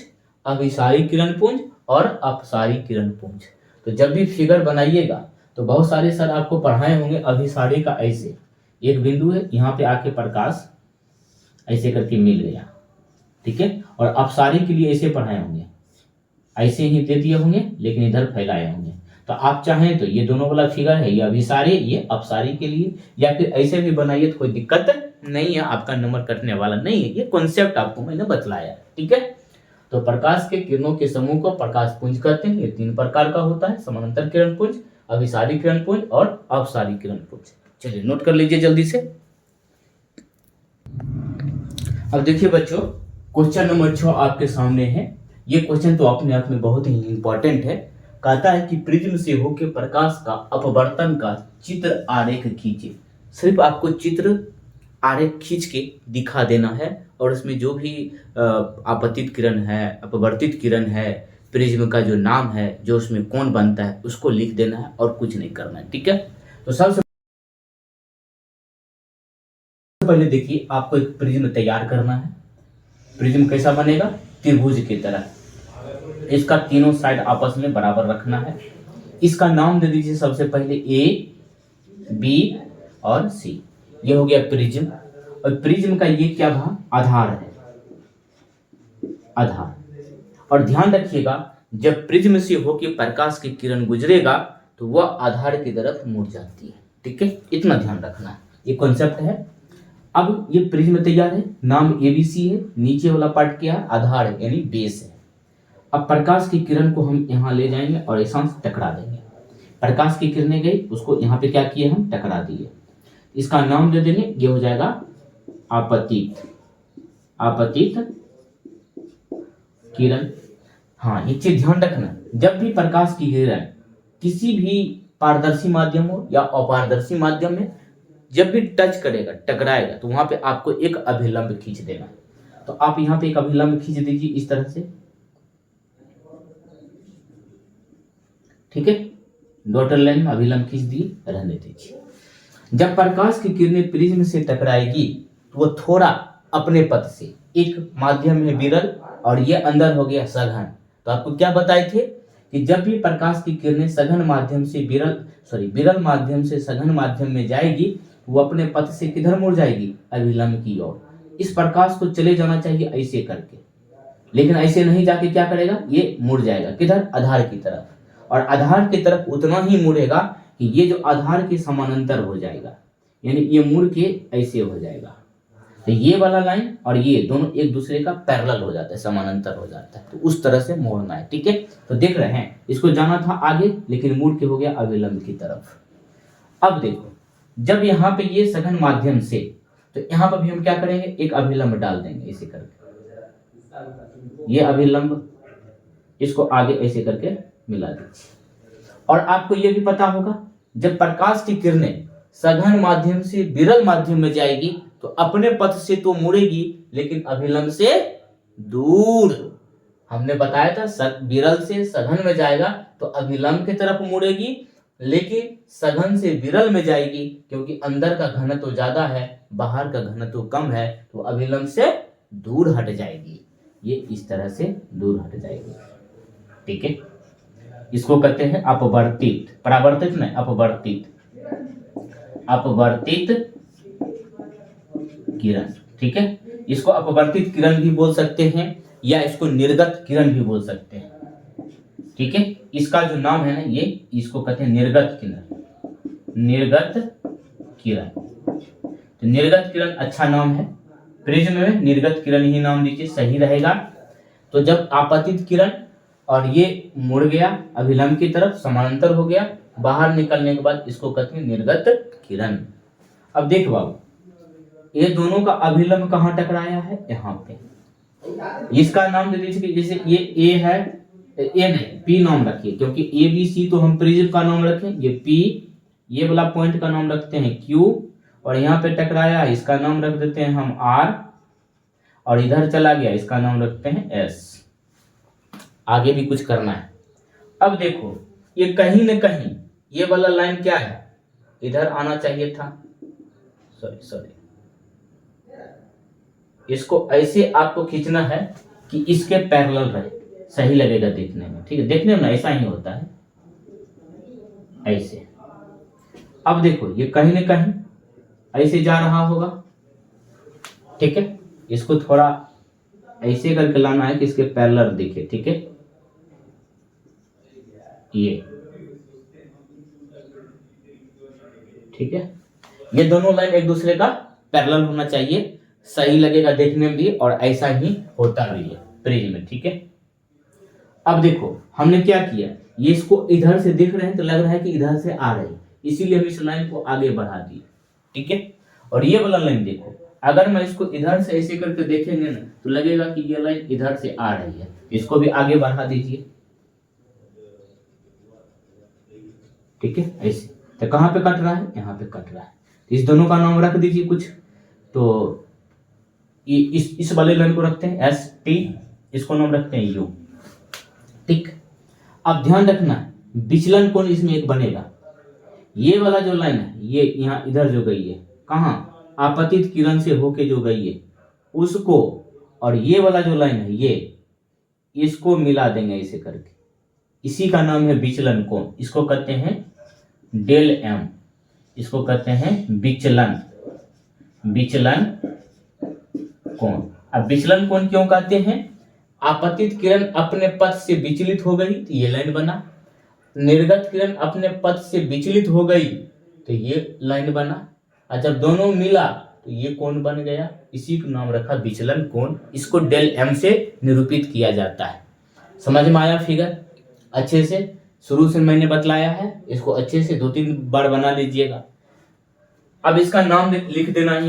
अभिसारी किरण पुंज और अपसारी किरण पुंज। तो जब भी फिगर बनाइएगा तो बहुत सारे सर आपको पढ़ाए होंगे अभिसारी का, ऐसे एक बिंदु है, यहाँ पे आके प्रकाश ऐसे करके मिल गया, ठीक है। और अपसारी के लिए ऐसे पढ़ाए होंगे, ऐसे ही दे दिए होंगे लेकिन इधर फैलाए होंगे। तो आप चाहें तो ये दोनों वाला फिगर है, ये अभिसारी, ये अपसारी के लिए, या फिर ऐसे भी बनाइए तो कोई दिक्कत नहीं है, आपका नंबर कटने वाला नहीं है। ये कॉन्सेप्ट आपको मैंने बतलाया, ठीक है। तो प्रकाश के किरणों के समूह को प्रकाश पुंज कहते हैं। ये 3 प्रकार का होता है, समानांतर किरण पुंज, अभिसारी किरण पुंज और अपसारी किरण पुंज। चलिए नोट कर लीजिए जल्दी से। अब देखिए बच्चों, क्वेश्चन नंबर 6 आपके सामने है। ये क्वेश्चन तो अपने आप में बहुत ही इंपॉर्टेंट है। कहता है कि प्रिज्म से होकर प्रकाश का अपवर्तन का चित्र आरेख खींचे। सिर्फ आपको चित्र आरेख खींच के दिखा देना है और उसमें जो भी आपतित किरण है, अपवर्तित किरण है, प्रिज्म का जो नाम है, जो उसमें कौन बनता है, उसको लिख देना है और कुछ नहीं करना है, ठीक है। तो सबसे पहले देखिए, आपको एक प्रिज्म तैयार करना है। प्रिज्म कैसा बनेगा, त्रिभुज की तरह। इसका तीनों साइड आपस में बराबर रखना है। इसका नाम दे दीजिए सबसे पहले ए, बी और सी। ये हो गया प्रिज्म। और प्रिज्म का ये क्या भाग, आधार है, आधार। और ध्यान रखिएगा, जब प्रिज्म से होकर प्रकाश की किरण गुजरेगा तो वह आधार की तरफ मुड़ जाती है, ठीक है। इतना ध्यान रखना है, ये कॉन्सेप्ट है। अब ये प्रिज्म तैयार है, नाम एबीसी है, नीचे वाला पार्ट क्या है, आधार है यानी बेस है। अब प्रकाश की किरण को हम यहाँ ले जाएंगे और ऐसा टकरा देंगे। प्रकाश की किरणें गई, उसको यहाँ पे क्या किए, हम टकरा दिए। इसका नाम दे देंगे, ये हो जाएगा आपतित, आपतित किरण। हाँ, एक चीज ध्यान रखना, जब भी प्रकाश की किरण किसी भी पारदर्शी माध्यम हो या अपारदर्शी माध्यम में जब भी टच करेगा, टकराएगा, तो वहां पे आपको एक अभिलंब खींच देना। तो आप यहाँ पे एक अभिलंब खींच दीजिए इस तरह से, ठीक है। डॉटर लाइन में अभिलंब खींच दिए, रहने दीजिए। जब प्रकाश की किरणें प्रिज्म से टकराएगी तो वो थोड़ा अपने पथ से, एक माध्यम है विरल और ये अंदर हो गया सघन। तो आपको क्या बताए थे कि जब भी प्रकाश की किरणें सघन माध्यम से विरल माध्यम से सघन माध्यम में जाएगी, वो अपने पथ से किधर मुड़ जाएगी, अभिलंब की ओर। इस प्रकाश को चले जाना चाहिए ऐसे करके, लेकिन ऐसे नहीं जाके क्या करेगा, ये मुड़ जाएगा किधर, आधार की तरफ। और आधार की तरफ उतना ही मुड़ेगा कि ये जो आधार के समानांतर हो जाएगा, यानी ये मुड़ के ऐसे हो जाएगा। तो ये वाला लाइन और ये दोनों एक दूसरे का पैरेलल हो जाता है, समानांतर हो जाता है। तो उस तरह से मोड़ना है, ठीक है। तो देख रहे हैं, इसको जाना था आगे लेकिन मुड़ के हो गया अभिलंब की तरफ। अब देखो, जब यहाँ पे ये सघन माध्यम से, तो यहाँ पर भी हम क्या करेंगे, एक अभिलंब डाल देंगे इसे करके। ये अभिलंब इसको आगे ऐसे करके मिला दीजिए। और आपको यह भी पता होगा, जब प्रकाश की किरणें सघन माध्यम से विरल माध्यम में जाएगी तो अपने पथ से तो मुड़ेगी, लेकिन अभिलंब से दूर। हमने बताया था विरल से सघन में जाएगा तो अभिलंब की तरफ मुड़ेगी, लेकिन सघन से विरल में जाएगी क्योंकि अंदर का घनत्व ज्यादा है, बाहर का घनत्व कम है, तो अभिलंब से दूर हट जाएगी। ये इस तरह से दूर हट जाएगी। ठीक है, इसको कहते हैं अपवर्तित, परावर्तित नहीं, अपवर्तित, अपवर्तित किरण। ठीक है, इसको अपवर्तित किरण भी बोल सकते हैं या इसको निर्गत किरण भी बोल सकते हैं। ठीक है, इसका जो नाम है ना, ये इसको कहते हैं निर्गत किरण, निर्गत किरण। तो निर्गत किरण अच्छा नाम है, प्रिज्म में निर्गत किरण ही नाम दीजिए, सही रहेगा। तो जब आपतित किरण और ये मुड़ गया अभिलंब की तरफ, समानांतर हो गया, बाहर निकलने के बाद इसको कहते हैं निर्गत किरण। अब देखो बाबू, ये दोनों का अभिलंब कहाँ टकराया है, यहाँ पे। इसका नाम दे दीजिए, जैसे ये ए है, ए नहीं पी नाम रखिए, क्योंकि ए बी सी तो हम प्रिज्म का नाम रखें, ये पी, ये वाला पॉइंट का नाम रखते हैं क्यू, और यहाँ पे टकराया इसका नाम रख देते हैं हम आर, और इधर चला गया इसका नाम रखते हैं एस। आगे भी कुछ करना है। अब देखो, ये कहीं न कहीं ये वाला लाइन क्या है, इधर आना चाहिए था, सॉरी, इसको ऐसे आपको खींचना है कि इसके पैरेलल रहे, सही लगेगा देखने में। ठीक है, देखने में ऐसा ही होता है, ऐसे। अब देखो, ये कहीं न कहीं ऐसे जा रहा होगा। ठीक है, इसको थोड़ा ऐसे करके लाना है कि इसके पैरेलल दिखे। ठीक है, ये ठीक है, ये दोनों लाइन एक दूसरे का पैरेलल होना चाहिए, सही लगेगा देखने में भी, और ऐसा ही होता भी है प्रिज्म में। ठीक है, अब देखो हमने क्या किया, ये इसको इधर से देख रहे हैं तो लग रहा है कि इधर से आ रही है, इसीलिए हम इस लाइन को आगे बढ़ा दिए। ठीक है, और ये वाला लाइन देखो, अगर मैं इसको इधर से ऐसे करके देखेंगे ना तो लगेगा कि ये लाइन इधर से आ रही है, इसको भी आगे बढ़ा दीजिए। ठीक है, ऐसे। तो कहाँ पे कट रहा है, यहाँ पे कट रहा है, तो इस दोनों का नाम रख दीजिए कुछ। तो इस वाले लाइन को रखते हैं एस टी, इसको नाम रखते हैं यू। ठीक, अब ध्यान रखना विचलन कोण इसमें एक बनेगा। ये वाला जो लाइन है, ये यहाँ इधर जो गई है, कहाँ, आपतित किरण से होके जो गई है उसको, और ये वाला जो लाइन है ये, इसको मिला देंगे ऐसे करके, इसी का नाम है विचलन कोण। इसको कहते हैं डेल एम, इसको कहते हैं विचलन, विचलन कोण। अब विचलन कोण क्यों कहते हैं, आपतित किरण अपने पथ से विचलित हो गई तो ये लाइन बना, निर्गत किरण अपने पथ से विचलित हो गई तो ये लाइन बना, और जब दोनों मिला तो ये कोण बन गया, इसी का नाम रखा विचलन कोण। इसको डेल एम से निरूपित किया जाता है। समझ में आया फिगर अच्छे से, शुरू से मैंने बतलाया है, इसको अच्छे से 2-3 बार बना लीजिएगा। अब इसका नाम लिख देना है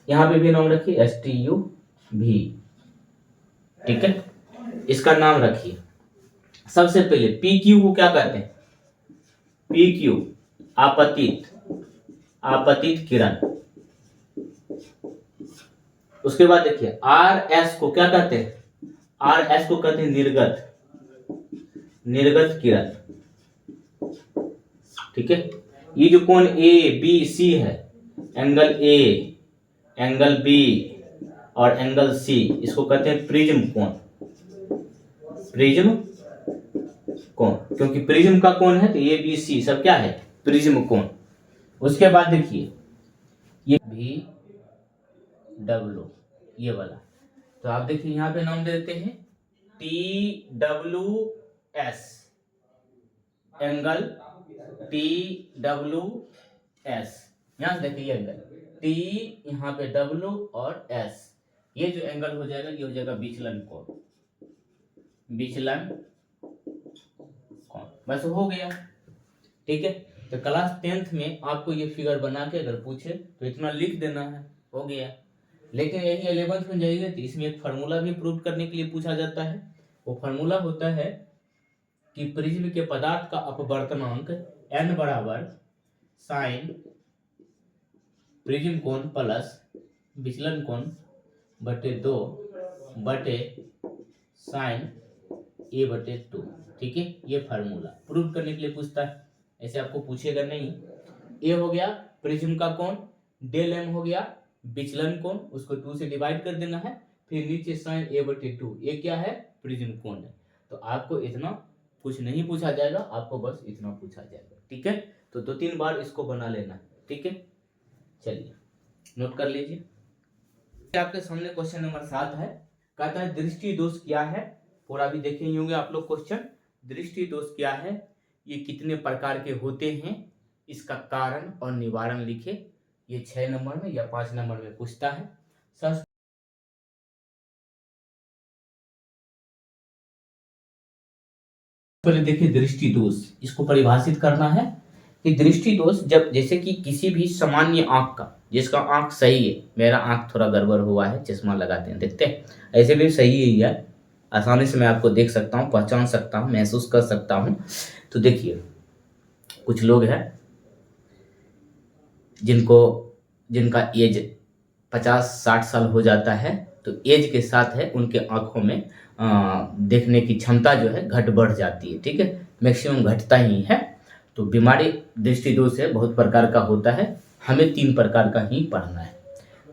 यहाँ पे भी नाम रखिए एस टी यू भी। ठीक है, इसका नाम रखिए। सबसे पहले पी क्यू को क्या कहते हैं, पी क्यू आपतित किरण। उसके बाद देखिए आर एस को क्या कहते हैं, आर एस को कहते हैं निर्गत किरण। ठीक है, ये जो कोण ए बी सी है, एंगल ए, एंगल बी और एंगल सी, इसको कहते हैं प्रिज्म कोण, प्रिज्म कोण, क्योंकि प्रिज्म का कोण है तो ए बी सी सब क्या है, प्रिज्म कोण। उसके बाद देखिए ये भी डब्ल्यू, ये वाला, तो आप देखिए यहाँ पे नाम दे देते हैं T W S, angle T W S. यहां से देखिए एंगल टी, यहाँ पे डब्ल्यू और एस, ये जो एंगल हो जाएगा ये हो जाएगा विचलन कोण, विचलन कोण। बस हो गया। ठीक है, तो क्लास 10th में आपको ये फिगर बना के अगर पूछे तो इतना लिख देना है, हो गया। लेकिन यही 11th में जाइए तो इसमें एक फार्मूला भी प्रूव करने के लिए पूछा जाता है, वो फार्मूला होता है कि प्रिज्म के पदार्थ का अपवर्तनांक n बराबर साइन प्रिज्म कोण प्लस विचलन कोण बटे 2 बटे साइन ए बटे 2। ठीक है, ये फार्मूला प्रूव करने के लिए पूछता है, ऐसे आपको पूछेगा नहीं। ए हो गया प्रिज्म का कोण, डेल एम हो गया विचलन कोण, उसको 2 से डिवाइड कर देना है, फिर नीचे साइन ए बटे 2, ये क्या है प्रिज्म कोण है। तो आपको इतना कुछ नहीं पूछा जाएगा, आपको बस इतना पूछा जाएगा। ठीक है, तो 2-3 बार इसको बना लेना है। ठीक है, चलिए नोट कर लीजिए। आपके सामने क्वेश्चन नंबर 7 है, कहता है दृष्टि दोष क्या है। पूरा भी देखे ही होंगे आप लोग क्वेश्चन। दृष्टि दोष क्या है, ये कितने प्रकार के होते हैं, इसका कारण और निवारण लिखे। ये 6 नंबर में या 5 नंबर में पूछता है। पहले देखिए दृष्टि दोष, इसको परिभाषित करना है कि दृष्टि दोष जब जैसे कि किसी भी सामान्य आंख का, जिसका आंख सही है, मेरा आंख थोड़ा गड़बड़ हुआ है, चश्मा लगाते हैं, देखते हैं, ऐसे भी सही ही है, आसानी से मैं आपको देख सकता हूँ, पहचान सकता हूँ, महसूस कर सकता हूँ। तो देखिए कुछ लोग हैं जिनका एज 50-60 साल हो जाता है, तो एज के साथ है उनके आंखों में देखने की क्षमता जो है घट बढ़ जाती है। ठीक है, मैक्सिमम घटता ही है। तो बीमारी दृष्टि दोष है, बहुत प्रकार का होता है, हमें 3 प्रकार का ही पढ़ना है।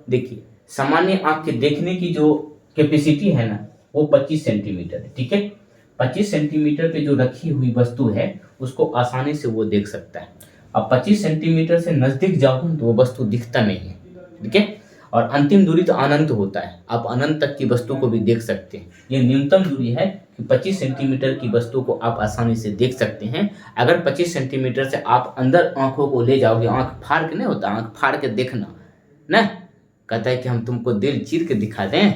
देखिए सामान्य आंख के देखने की जो कैपेसिटी है ना, वो 25 सेंटीमीटर है। ठीक है, 25 सेंटीमीटर पे जो रखी हुई वस्तु है उसको आसानी से वो देख सकता है। अब 25 सेंटीमीटर से नजदीक जाओ तो वो वस्तु दिखता नहीं है। ठीक है, और अंतिम दूरी तो अनंत होता है, आप अनंत तक की वस्तु को भी देख सकते हैं। ये न्यूनतम दूरी है कि 25 सेंटीमीटर की वस्तु को आप आसानी से देख सकते हैं। अगर 25 सेंटीमीटर से आप अंदर आंखों को ले जाओगे, आंख फाड़ के नहीं होता, आंख फाड़ के देखना ना, कहता है कि हम तुमको दिल चीर के दिखा दें,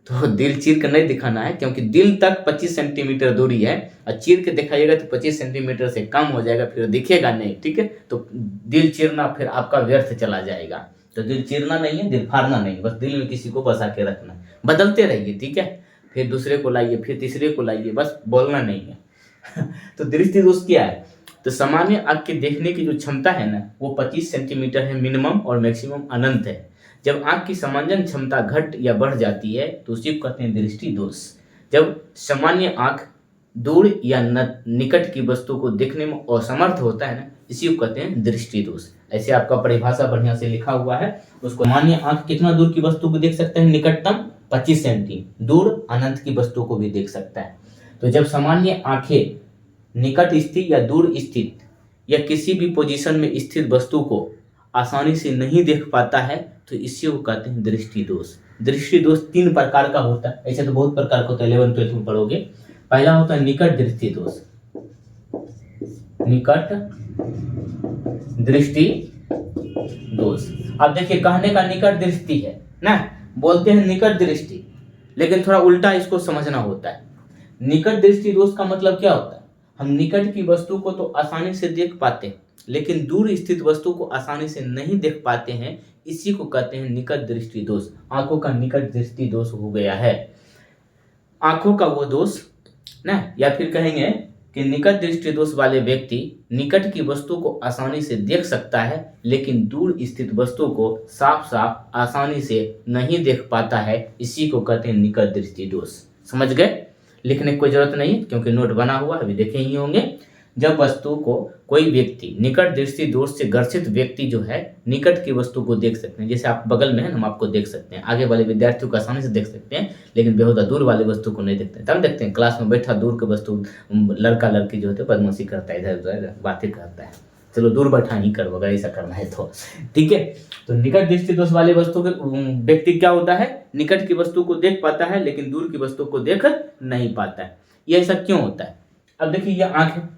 तो दिल चीर के नहीं दिखाना है, क्योंकि दिल तक 25 सेंटीमीटर दूरी है, और चीर के दिखाइएगा तो 25 सेंटीमीटर से कम हो जाएगा, फिर दिखेगा नहीं। ठीक है, तो दिल चीरना फिर आपका व्यर्थ चला जाएगा। तो दिल चीरना नहीं है, दिल फाड़ना नहीं, बस दिल में किसी को बसा के रखना, बदलते रहिए। ठीक है, फिर दूसरे को लाइए, फिर तीसरे को लाइए, बस बोलना नहीं है। तो दृष्टि दोष क्या है, तो सामान्य आंख के देखने की जो क्षमता है ना, वो 25 सेंटीमीटर है मिनिमम, और मैक्सिमम अनंत है। जब आंख की समंजन क्षमता घट या बढ़ जाती है तो उसी को कहते हैं दृष्टि दोष। जब सामान्य आंख दूर या निकट की वस्तु को देखने में असमर्थ होता है ना, इसी को कहते हैं दृष्टि दोष। ऐसे आपका परिभाषा बढ़िया से लिखा हुआ है उसको। सामान्य आंख कितना दूर की वस्तु को देख सकता है, निकटतम 25 सेंटी, दूर अनंत की वस्तु को भी देख सकता है। तो जब सामान्य आंखें निकट स्थित या दूर स्थित या किसी भी पोजीशन में स्थित वस्तु को आसानी से नहीं देख पाता है, तो इसी को कहते हैं दृष्टि दोष। दृष्टि दोष 3 प्रकार का होता है, ऐसे तो बहुत प्रकार का होता है, 11th-12th में पढ़ोगे। पहला होता है निकट दृष्टि दोष, निकट दृष्टि दोष। अब देखिए कहने का निकट दृष्टि है ना, बोलते हैं निकट दृष्टि, लेकिन थोड़ा उल्टा इसको समझना होता है। निकट दृष्टि दोष का मतलब क्या होता है, हम निकट की वस्तु को तो आसानी से देख पाते हैं, लेकिन दूर स्थित वस्तु को आसानी से नहीं देख पाते हैं, इसी को कहते हैं निकट दृष्टि दोष। आंखों का निकट दृष्टि दोष हो गया है, आंखों का वो दोष ना, या फिर कहेंगे कि निकट दृष्टि दोष वाले व्यक्ति निकट की वस्तु को आसानी से देख सकता है, लेकिन दूर स्थित वस्तु को साफ साफ आसानी से नहीं देख पाता है, इसी को कहते हैं निकट दृष्टि दोष। समझ गए, लिखने की कोई जरूरत नहीं है क्योंकि नोट बना हुआ अभी देखे ही होंगे। जब वस्तु को कोई व्यक्ति निकट दृष्टि दोष से ग्रसित व्यक्ति जो है निकट की वस्तु को देख सकते हैं, जैसे आप बगल में है हम आपको देख सकते हैं, आगे वाले विद्यार्थियों को आसानी से देख सकते हैं, लेकिन बेहुदा दूर वाले वस्तु को नहीं देखते हैं। तब देखते हैं क्लास में बैठा दूर के वस्तु, लड़का लड़की जो होते बदमाशी करता है, इधर उधर बातें करता है, चलो दूर बैठा ही करो अगर ऐसा करना है तो। ठीक है, तो निकट दृष्टि दोष वाले वस्तु के व्यक्ति क्या होता है, निकट की वस्तु को देख पाता है लेकिन दूर की वस्तु को देख नहीं पाता है। ये ऐसा क्यों होता है, अब देखिए ये आंख है,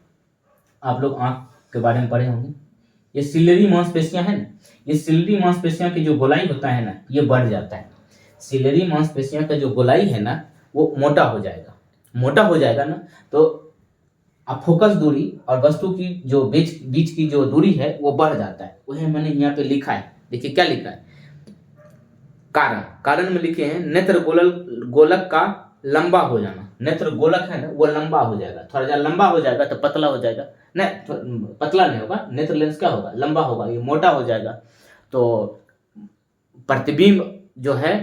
आप लोग आंख के बारे में पढ़े होंगे, ये सिलेरी मांसपेशियां है ना, ये सिलेरी मांसपेशियां की जो गोलाई होता है ना, ये बढ़ जाता है। सिलेरी मांसपेशियां का जो गोलाई है ना, वो मोटा हो जाएगा, मोटा हो जाएगा ना, तो अब फोकस दूरी और वस्तु की जो बीच की जो दूरी है वो बढ़ जाता है। वही मैंने यहाँ पे लिखा है, देखिए क्या लिखा है, कारण में लिखे हैं नेत्र गोलक का लंबा हो जाना, नेत्र गोलक है ना वो लंबा हो जाएगा, थोड़ा सा लंबा हो जाएगा तो पतला हो जाएगा, नहीं पतला नहीं होगा, नेत्र लेंस क्या होगा, लंबा होगा, ये मोटा हो जाएगा, तो प्रतिबिंब जो है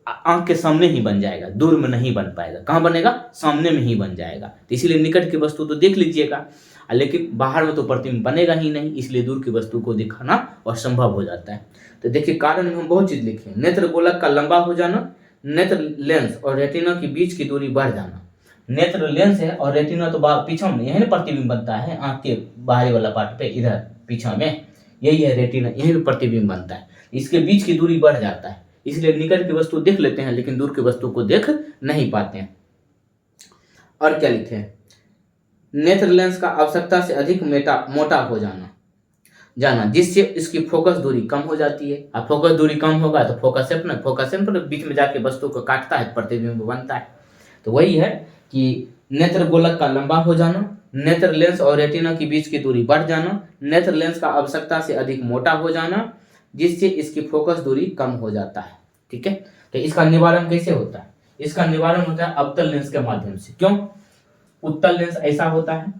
आंख के सामने ही बन जाएगा, दूर में नहीं बन पाएगा। कहाँ बनेगा, सामने में ही बन जाएगा। तो इसीलिए निकट की वस्तु तो देख लीजिएगा, लेकिन बाहर में तो प्रतिबिंब बनेगा ही नहीं, इसलिए दूर की वस्तु को दिखाना असंभव हो जाता है। तो देखिए कारण में हम बहुत चीज लिखे हैं, नेत्र गोलक का लंबा हो जाना, नेत्र लेंस और रेटिना के बीच की दूरी बढ़ जाना। नेत्र लेंस है और रेटिना तो पीछा में, यही ना प्रतिबिंब बनता है आंख के बाहरी वाला पार्ट पे, इधर पीछा में यही है रेटिना, यही पे प्रतिबिंब बनता है, इसके बीच की दूरी बढ़ जाता है, इसलिए निकट की वस्तु देख लेते हैं लेकिन दूर की वस्तु को देख नहीं पाते हैं। और क्या लिखे हैं, नेत्र लेंस का आवश्यकता से अधिक मोटा हो जाना जिससे इसकी फोकस दूरी कम हो जाती है। अब फोकस दूरी कम होगा तो फोकस पर बीच में जाके वस्तु को काटता है, प्रतिबिंब बनता है। तो वही है कि नेत्र गोलक का लंबा हो जाना, नेत्र लेंस और रेटिना के बीच की दूरी बढ़ जाना, नेत्र लेंस का आवश्यकता से अधिक मोटा हो जाना जिससे इसकी फोकस दूरी कम हो जाता है। ठीक है, तो इसका निवारण कैसे होता है, इसका निवारण होता है अवतल लेंस के माध्यम से। क्यों, उत्तल लेंस ऐसा होता है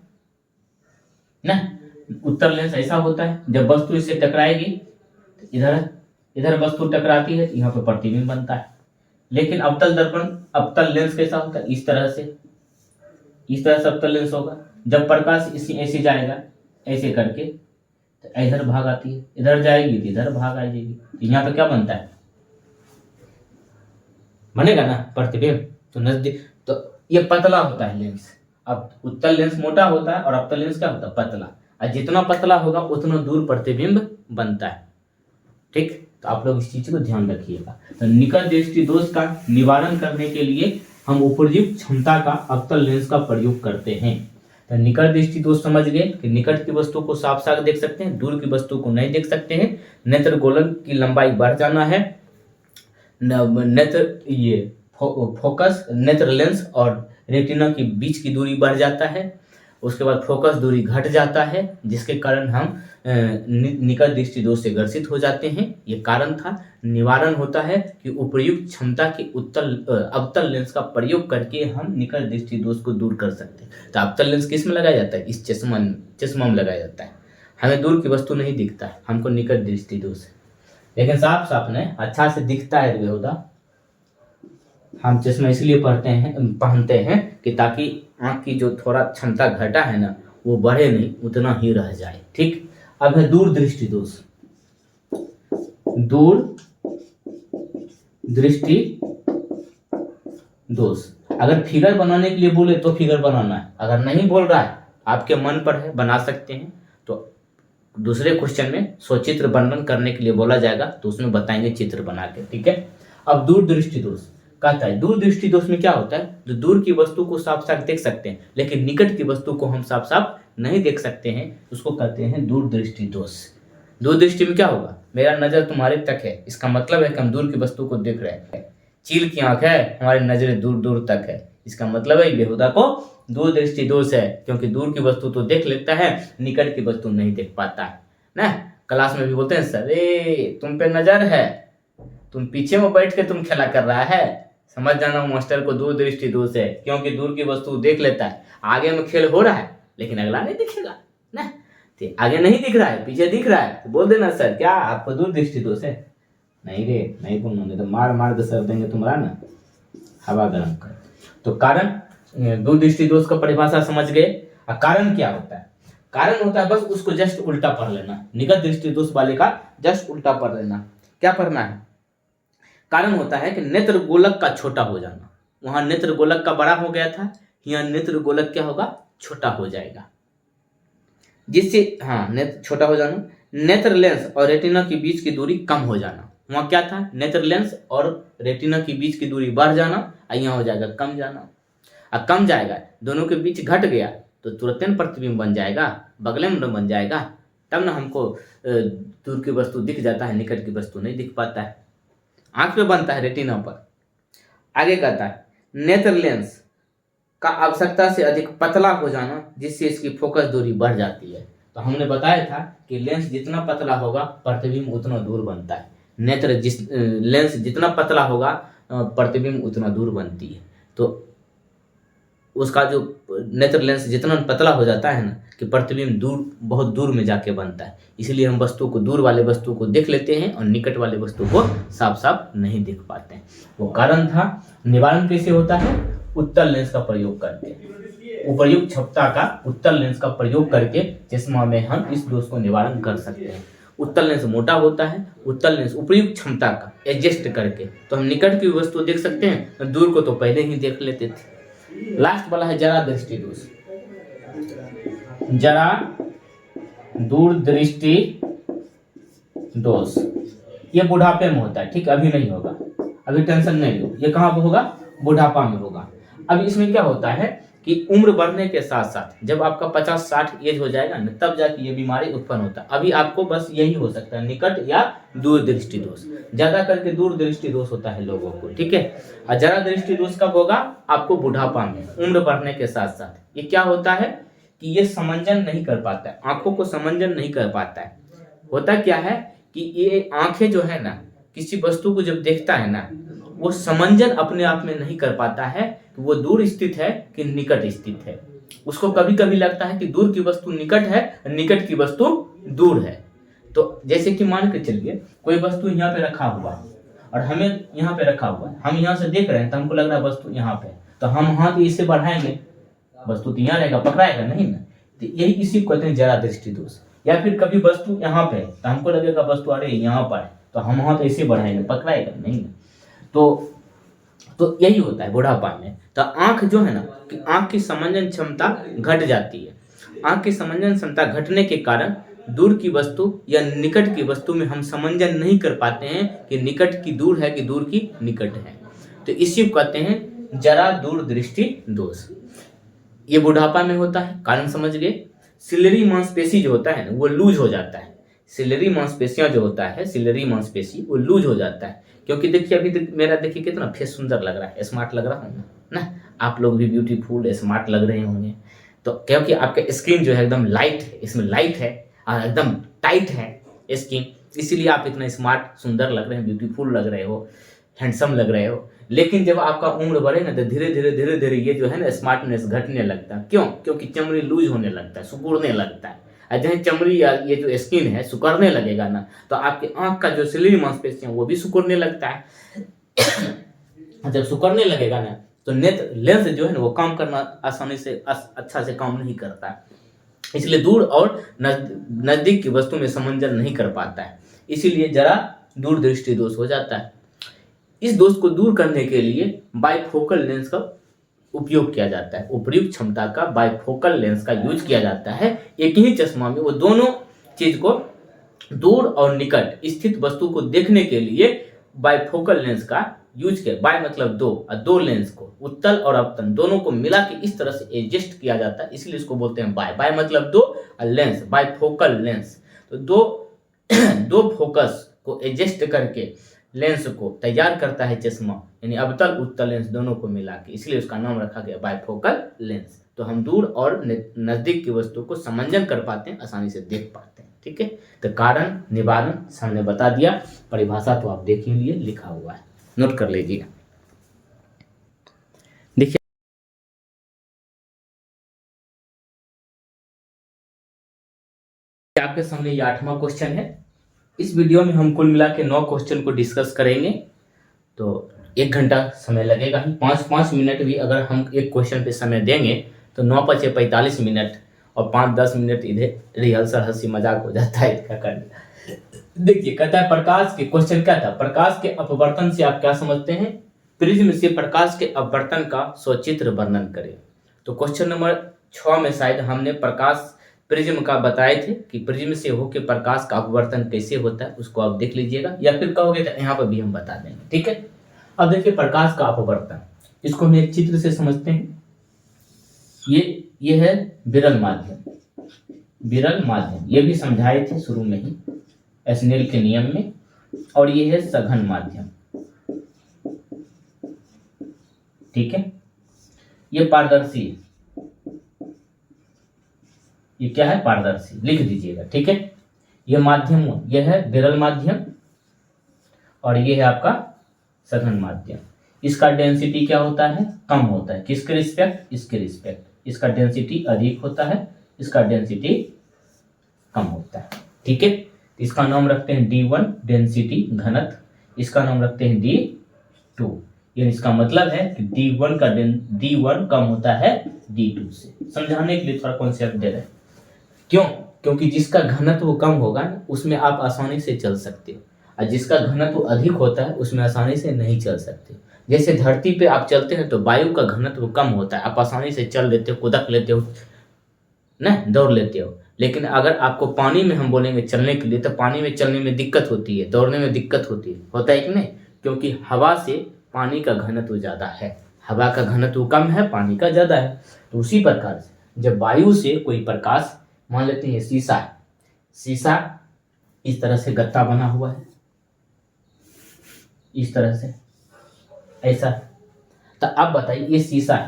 ना, उत्तल लेंस ऐसा होता है, जब वस्तु इससे टकराएगी तो इधर वस्तु टकराती है, यहाँ पे प्रतिबिंब बनता है। लेकिन अवतल लेंस कैसा होता है, इस तरह से अवतल लेंस होगा, जब प्रकाश ऐसे जाएगा ऐसे करके तो इधर भाग आती है, इधर जाएगी तो इधर भाग आ जाएगी, यहाँ पे क्या बनता है, बनेगा ना प्रतिबिंब। तो नजदीक, तो ये पतला होता है लेंस। अब उत्तल लेंस मोटा होता है और अवतल लेंस क्या होता है, पतला, और जितना पतला होगा उतना दूर प्रतिबिंब बनता है। ठीक, तो आप लोग इस चीज को ध्यान रखिएगा। तो निकट दृष्टि दोष का निवारण करने के लिए हम उपयुक्त क्षमता का अवतल लेंस का प्रयोग करते हैं। तो निकट दृष्टि दोष समझ गए कि निकट की वस्तु को साफ साफ देख सकते हैं, दूर की वस्तु को नहीं देख सकते हैं। नेत्र गोलक की लंबाई बढ़ जाना है, नेत्र लेंस और रेटिना के बीच की दूरी बढ़ जाता है, उसके बाद फोकस दूरी घट जाता है, जिसके कारण हम निकट दृष्टि दोष से ग्रसित हो जाते हैं। ये कारण था। निवारण होता है कि उपयुक्त क्षमता के अवतल लेंस का प्रयोग करके हम निकट दृष्टि दोष को दूर कर सकते हैं। तो अवतल लेंस किस में लगाया जाता है, इस चश्मा में लगाया जाता है। हमें दूर की वस्तु नहीं दिखता है, हमको निकट दृष्टि दोष है, लेकिन साफ नहीं अच्छा से दिखता है बेहुदा। हम चश्मा इसलिए पहनते हैं कि ताकि आंख की जो थोड़ा क्षमता घटा है ना वो बढ़े नहीं, उतना ही रह जाए। ठीक, अब है दूर दृष्टि दोष। दूर दृष्टि दोष, अगर फिगर बनाने के लिए बोले तो फिगर बनाना है, अगर नहीं बोल रहा है आपके मन पर है बना सकते हैं, तो दूसरे क्वेश्चन में सचित्र वर्णन करने के लिए बोला जाएगा तो उसमें बताएंगे चित्र बना के। ठीक है, अब दूर दृष्टि दोष कहता है, दूर दृष्टि दोष में क्या होता है, जो दूर की वस्तु को साफ साफ देख सकते हैं लेकिन निकट की वस्तु को हम साफ साफ नहीं देख सकते हैं, उसको कहते हैं दूर दृष्टि दोष। दूर दृष्टि में क्या होगा, मेरा नजर तुम्हारे तक है, इसका मतलब है कि हम दूर की वस्तु को देख रहे हैं। चील की आंख है, हमारी नजरें दूर दूर तक है, इसका मतलब है बेहुदा को दूर दृष्टि दोष है, क्योंकि दूर की वस्तु तो देख लेता है, निकट की वस्तु नहीं देख पाता है ना। क्लास में भी बोलते हैं सर तुम पे नजर है, तुम पीछे में बैठ के तुम खेला कर रहा है, समझ जाना मास्टर को दूर दृष्टि दोष है, क्योंकि दूर की वस्तु देख लेता है, आगे में खेल हो रहा है लेकिन अगला नहीं दिखेगा ना, तो आगे नहीं दिख रहा है पीछे दिख रहा है, तो बोल देना सर क्या आपको दूर दृष्टि दोष है। नहीं रे, नहीं बोलना, नहीं तो मार दे सर देंगे तुम्हारा ना, हवा गर्म कर। तो कारण दूर दृष्टि दोष का परिभाषा समझ गए। कारण क्या होता है, कारण होता है बस उसको जस्ट उल्टा पढ़ लेना, निकट दृष्टि दोष वाले का जस्ट उल्टा पढ़ लेना। क्या पढ़ना है, कारण होता है कि नेत्र गोलक का छोटा हो जाना, वहां नेत्र गोलक का बड़ा हो गया था, यहाँ नेत्र गोलक क्या होगा, छोटा हो जाएगा, जिससे नेत्र छोटा हो जाना। नेत्र लेंस और रेटिना के बीच की दूरी कम हो जाना, वहां क्या था, नेत्र लेंस और रेटिना के बीच की दूरी बढ़ जाना, यहाँ हो जाएगा कम जाना। अब कम जाएगा, दोनों के बीच घट गया तो तुरंत प्रतिबिंब बन जाएगा, बगले में बन जाएगा, तब ना हमको दूर की वस्तु दिख जाता है, निकट की वस्तु नहीं दिख पाता है, आंख पे बनता है रेटिना पर। आगे कहता है नेत्र लेंस का आवश्यकता से अधिक पतला हो जाना, जिससे इसकी फोकस दूरी बढ़ जाती है। तो हमने बताया था कि लेंस जितना पतला होगा प्रतिबिंब उतना दूर बनता है, लेंस जितना पतला होगा प्रतिबिंब उतना दूर बनती है। तो उसका जो नेत्र लेंस जितना पतला हो जाता है ना कि प्रतिबिंब दूर, बहुत दूर में जाके बनता है। इसलिए हम वस्तु को, दूर वाले वस्तु को देख लेते हैं और निकट वाले वस्तु को साफ साफ नहीं देख पाते हैं। वो कारण था। निवारण कैसे होता है? उत्तल लेंस का प्रयोग करके, उपर्युक्त क्षमता का उत्तल लेंस का प्रयोग करके चश्मा में हम इस दोष को निवारण कर सकते हैं। उत्तल लेंस मोटा होता है, उत्तल लेंस उपर्युक्त क्षमता का एडजस्ट करके तो हम निकट की वस्तु देख सकते हैं, दूर को तो पहले ही देख लेते थे। लास्ट वाला है जरा दृष्टि दोष। जरा दूर दृष्टि दोष ये बुढ़ापे में होता है, ठीक, अभी नहीं होगा, अभी टेंशन नहीं लो। ये कहाँ पे होगा? बुढ़ापा में होगा। अब इसमें क्या होता है कि उम्र बढ़ने के साथ साथ जब आपका 50-60 एज हो जाएगा ना, तब जाके ये बीमारी उत्पन्न होता है। अभी आपको बस यही हो सकता है, निकट या दूर दृष्टि दोष। ज्यादा करके दूर दृष्टि दोष होता है लोगों को, ठीक है। और जरा दृष्टि दोष कब होगा? आपको बुढ़ापा में, उम्र बढ़ने के साथ साथ। ये क्या होता है कि ये समंजन नहीं कर पाता है, आंखों को समंजन नहीं कर पाता है। होता क्या है कि ये आंखें जो है ना, किसी वस्तु को जब देखता है ना, वो समंजन अपने आप में नहीं कर पाता है कि वो दूर स्थित है कि निकट स्थित है। उसको कभी कभी लगता है कि दूर की वस्तु निकट है, निकट की वस्तु दूर है। तो जैसे कि मान के चलिए कोई वस्तु यहाँ पे रखा हुआ है और हमें यहाँ पे रखा हुआ है, हम यहाँ से देख रहे हैं तो हमको लग रहा है वस्तु यहाँ पे, तो हम हाथ इसे बढ़ाएंगे, वस्तु तो यहाँ रहेगा, पकड़ाएगा नहीं ना। तो यही इसी को कहते हैं जरा दृष्टि दोष। या फिर कभी वस्तु यहाँ पे तो हमको लगेगा वस्तु अरे यहाँ पर है, तो हम हाथ ऐसे बढ़ाएंगे, पकड़ाएगा नहीं ना। तो यही होता है बुढ़ापा में। तो आंख जो है ना कि आंख की समंजन क्षमता घट जाती है। आंख की समंजन क्षमता घटने के कारण दूर की वस्तु या निकट की वस्तु में हम समंजन नहीं कर पाते हैं कि निकट की दूर है कि दूर की निकट है। तो इसी को कहते हैं जरा दूर दृष्टि दोष। ये बुढ़ापा में होता है, कारण समझ गए। सिलरी मांसपेशी जो होता है ना वो लूज हो जाता है। सिलरी मांसपेशियां जो होता है, सिलरी मांसपेशी वो लूज हो जाता है। क्योंकि देखिए अभी मेरा देखिए कितना फेस सुंदर लग रहा है, स्मार्ट लग रहा हूँ ना। आप लोग भी ब्यूटीफुल स्मार्ट लग रहे होंगे। तो क्योंकि आपका स्किन जो है एकदम लाइट है, इसमें लाइट है और एकदम टाइट है स्किन, इसीलिए आप इतना स्मार्ट सुंदर लग रहे हैं, ब्यूटीफुल लग रहे हो, हैंडसम लग रहे हो। लेकिन जब आपका उम्र बढ़े ना तो धीरे धीरे ये जो है ना स्मार्टनेस घटने लगता है। क्यों? क्योंकि चमड़ी लूज होने लगता है, सिकुड़ने लगता है। जहाँ चमड़ी या ये जो स्किन है सिकुड़ने लगेगा ना, तो आपके आंख का जो सिलरी मांसपेशियां वो भी सिकुड़ने लगता है। जब सिकुड़ने लगेगा ना तो नेत्र लेंस जो है ना वो काम करना आसानी से अच्छा से काम नहीं करता है। इसलिए दूर और नजदीक की वस्तु में समंजन नहीं कर पाता है, इसीलिए जरा दूर दृष्टि दोष हो जाता है। इस दोष को दूर करने के लिए बाइफोकल लेंस का उपयोग किया जाता है। उपर्युक्त क्षमता का बाइफोकल लेंस का यूज किया जाता है। एक ही चश्मा में वो दोनों चीज को, दूर और निकट स्थित वस्तु को देखने के लिए बाइफोकल लेंस का यूज किया। बाय मतलब दो, और दो लेंस को उत्तल और अवतल दोनों को मिला के इस तरह से एडजस्ट किया जाता है, इसलिए इसको बोलते हैं बाय। बाय मतलब दो और लेंस, बाइफोकल लेंस। तो दो फोकस को एडजस्ट करके लेंस को तैयार करता है चश्मा, यानी अवतल उत्तल लेंस दोनों को मिला के, इसलिए उसका नाम रखा गया बाइफोकल लेंस। तो हम दूर और नजदीक की वस्तु को समंजन कर पाते हैं, आसानी से देख पाते हैं, ठीक है। तो कारण निवारण सामने बता दिया, परिभाषा तो आप देख ही लिए, लिखा हुआ है, नोट कर लीजिए। देखिए आपके सामने ये 8वां क्वेश्चन है। इस वीडियो में हम कुल मिला के 9 क्वेश्चन को डिस्कस करेंगे। तो 1 घंटा समय लगेगा ही। 5-5 मिनट भी अगर हम एक क्वेश्चन पे समय देंगे तो 9 × 5 = 45 मिनट और 5-10 मिनट इधर रिहर्सल हंसी मजाक हो जाता है इसका करना। देखिए कहता है प्रकाश के, क्वेश्चन क्या था, प्रकाश के अपवर्तन से आप क्या समझते हैं? प्रिज्म से प्रकाश के अपवर्तन का सचित्र वर्णन करें। तो क्वेश्चन नंबर 6 में शायद हमने प्रकाश प्रिज्म का बताए थे कि प्रिज्म से होकर प्रकाश का अपवर्तन कैसे होता है, उसको आप देख लीजिएगा, या फिर कहोगे तो यहाँ पर भी हम बता देंगे, ठीक है। अब देखिए प्रकाश का अपवर्तन, इसको हम एक चित्र से समझते हैं। ये है विरल माध्यम, विरल माध्यम ये भी समझाए थे शुरू में ही एस्नेल के नियम में। और ये है सघन माध्यम, ठीक है। ये पारदर्शी है, ये क्या है? पारदर्शी, लिख दीजिएगा, ठीक है। ये माध्यम, ये है विरल माध्यम और ये है आपका सघन माध्यम। इसका डेंसिटी क्या होता है, कम होता है। किसके रिस्पेक्ट, इसके रिस्पेक्ट। इसका डेंसिटी अधिक होता है, इसका डेंसिटी कम होता है। ठीक है, इसका नाम रखते हैं D1 डेंसिटी घनत्व, इसका नाम रखते हैं D2। ये इसका मतलब है कि D1 कम होता है D2 से। समझाने के लिए थोड़ा कॉन्सेप्ट दे रहे हैं। क्यों? क्योंकि जिसका घनत्व कम होगा उसमें आप आसानी से चल सकते हो, और जिसका घनत्व अधिक होता है उसमें आसानी से नहीं चल सकते। जैसे धरती पे आप चलते हैं तो वायु का घनत्व कम होता है, आप आसानी से चल लेते हो, कूदक लेते हो ना, दौड़ लेते हो। लेकिन अगर आपको पानी में हम बोलेंगे चलने के लिए, तो पानी में चलने में दिक्कत होती है, दौड़ने में दिक्कत होती है, होता है कि नहीं? क्योंकि हवा से पानी का घनत्व ज़्यादा है, हवा का घनत्व कम है, पानी का ज़्यादा है। तो उसी प्रकार से जब वायु से कोई प्रकाश, मान लेते हैं शीशा है, शीशा इस तरह से गत्ता बना हुआ है, इस तरह से, ऐसा। तो अब बताइए ये शीशा है,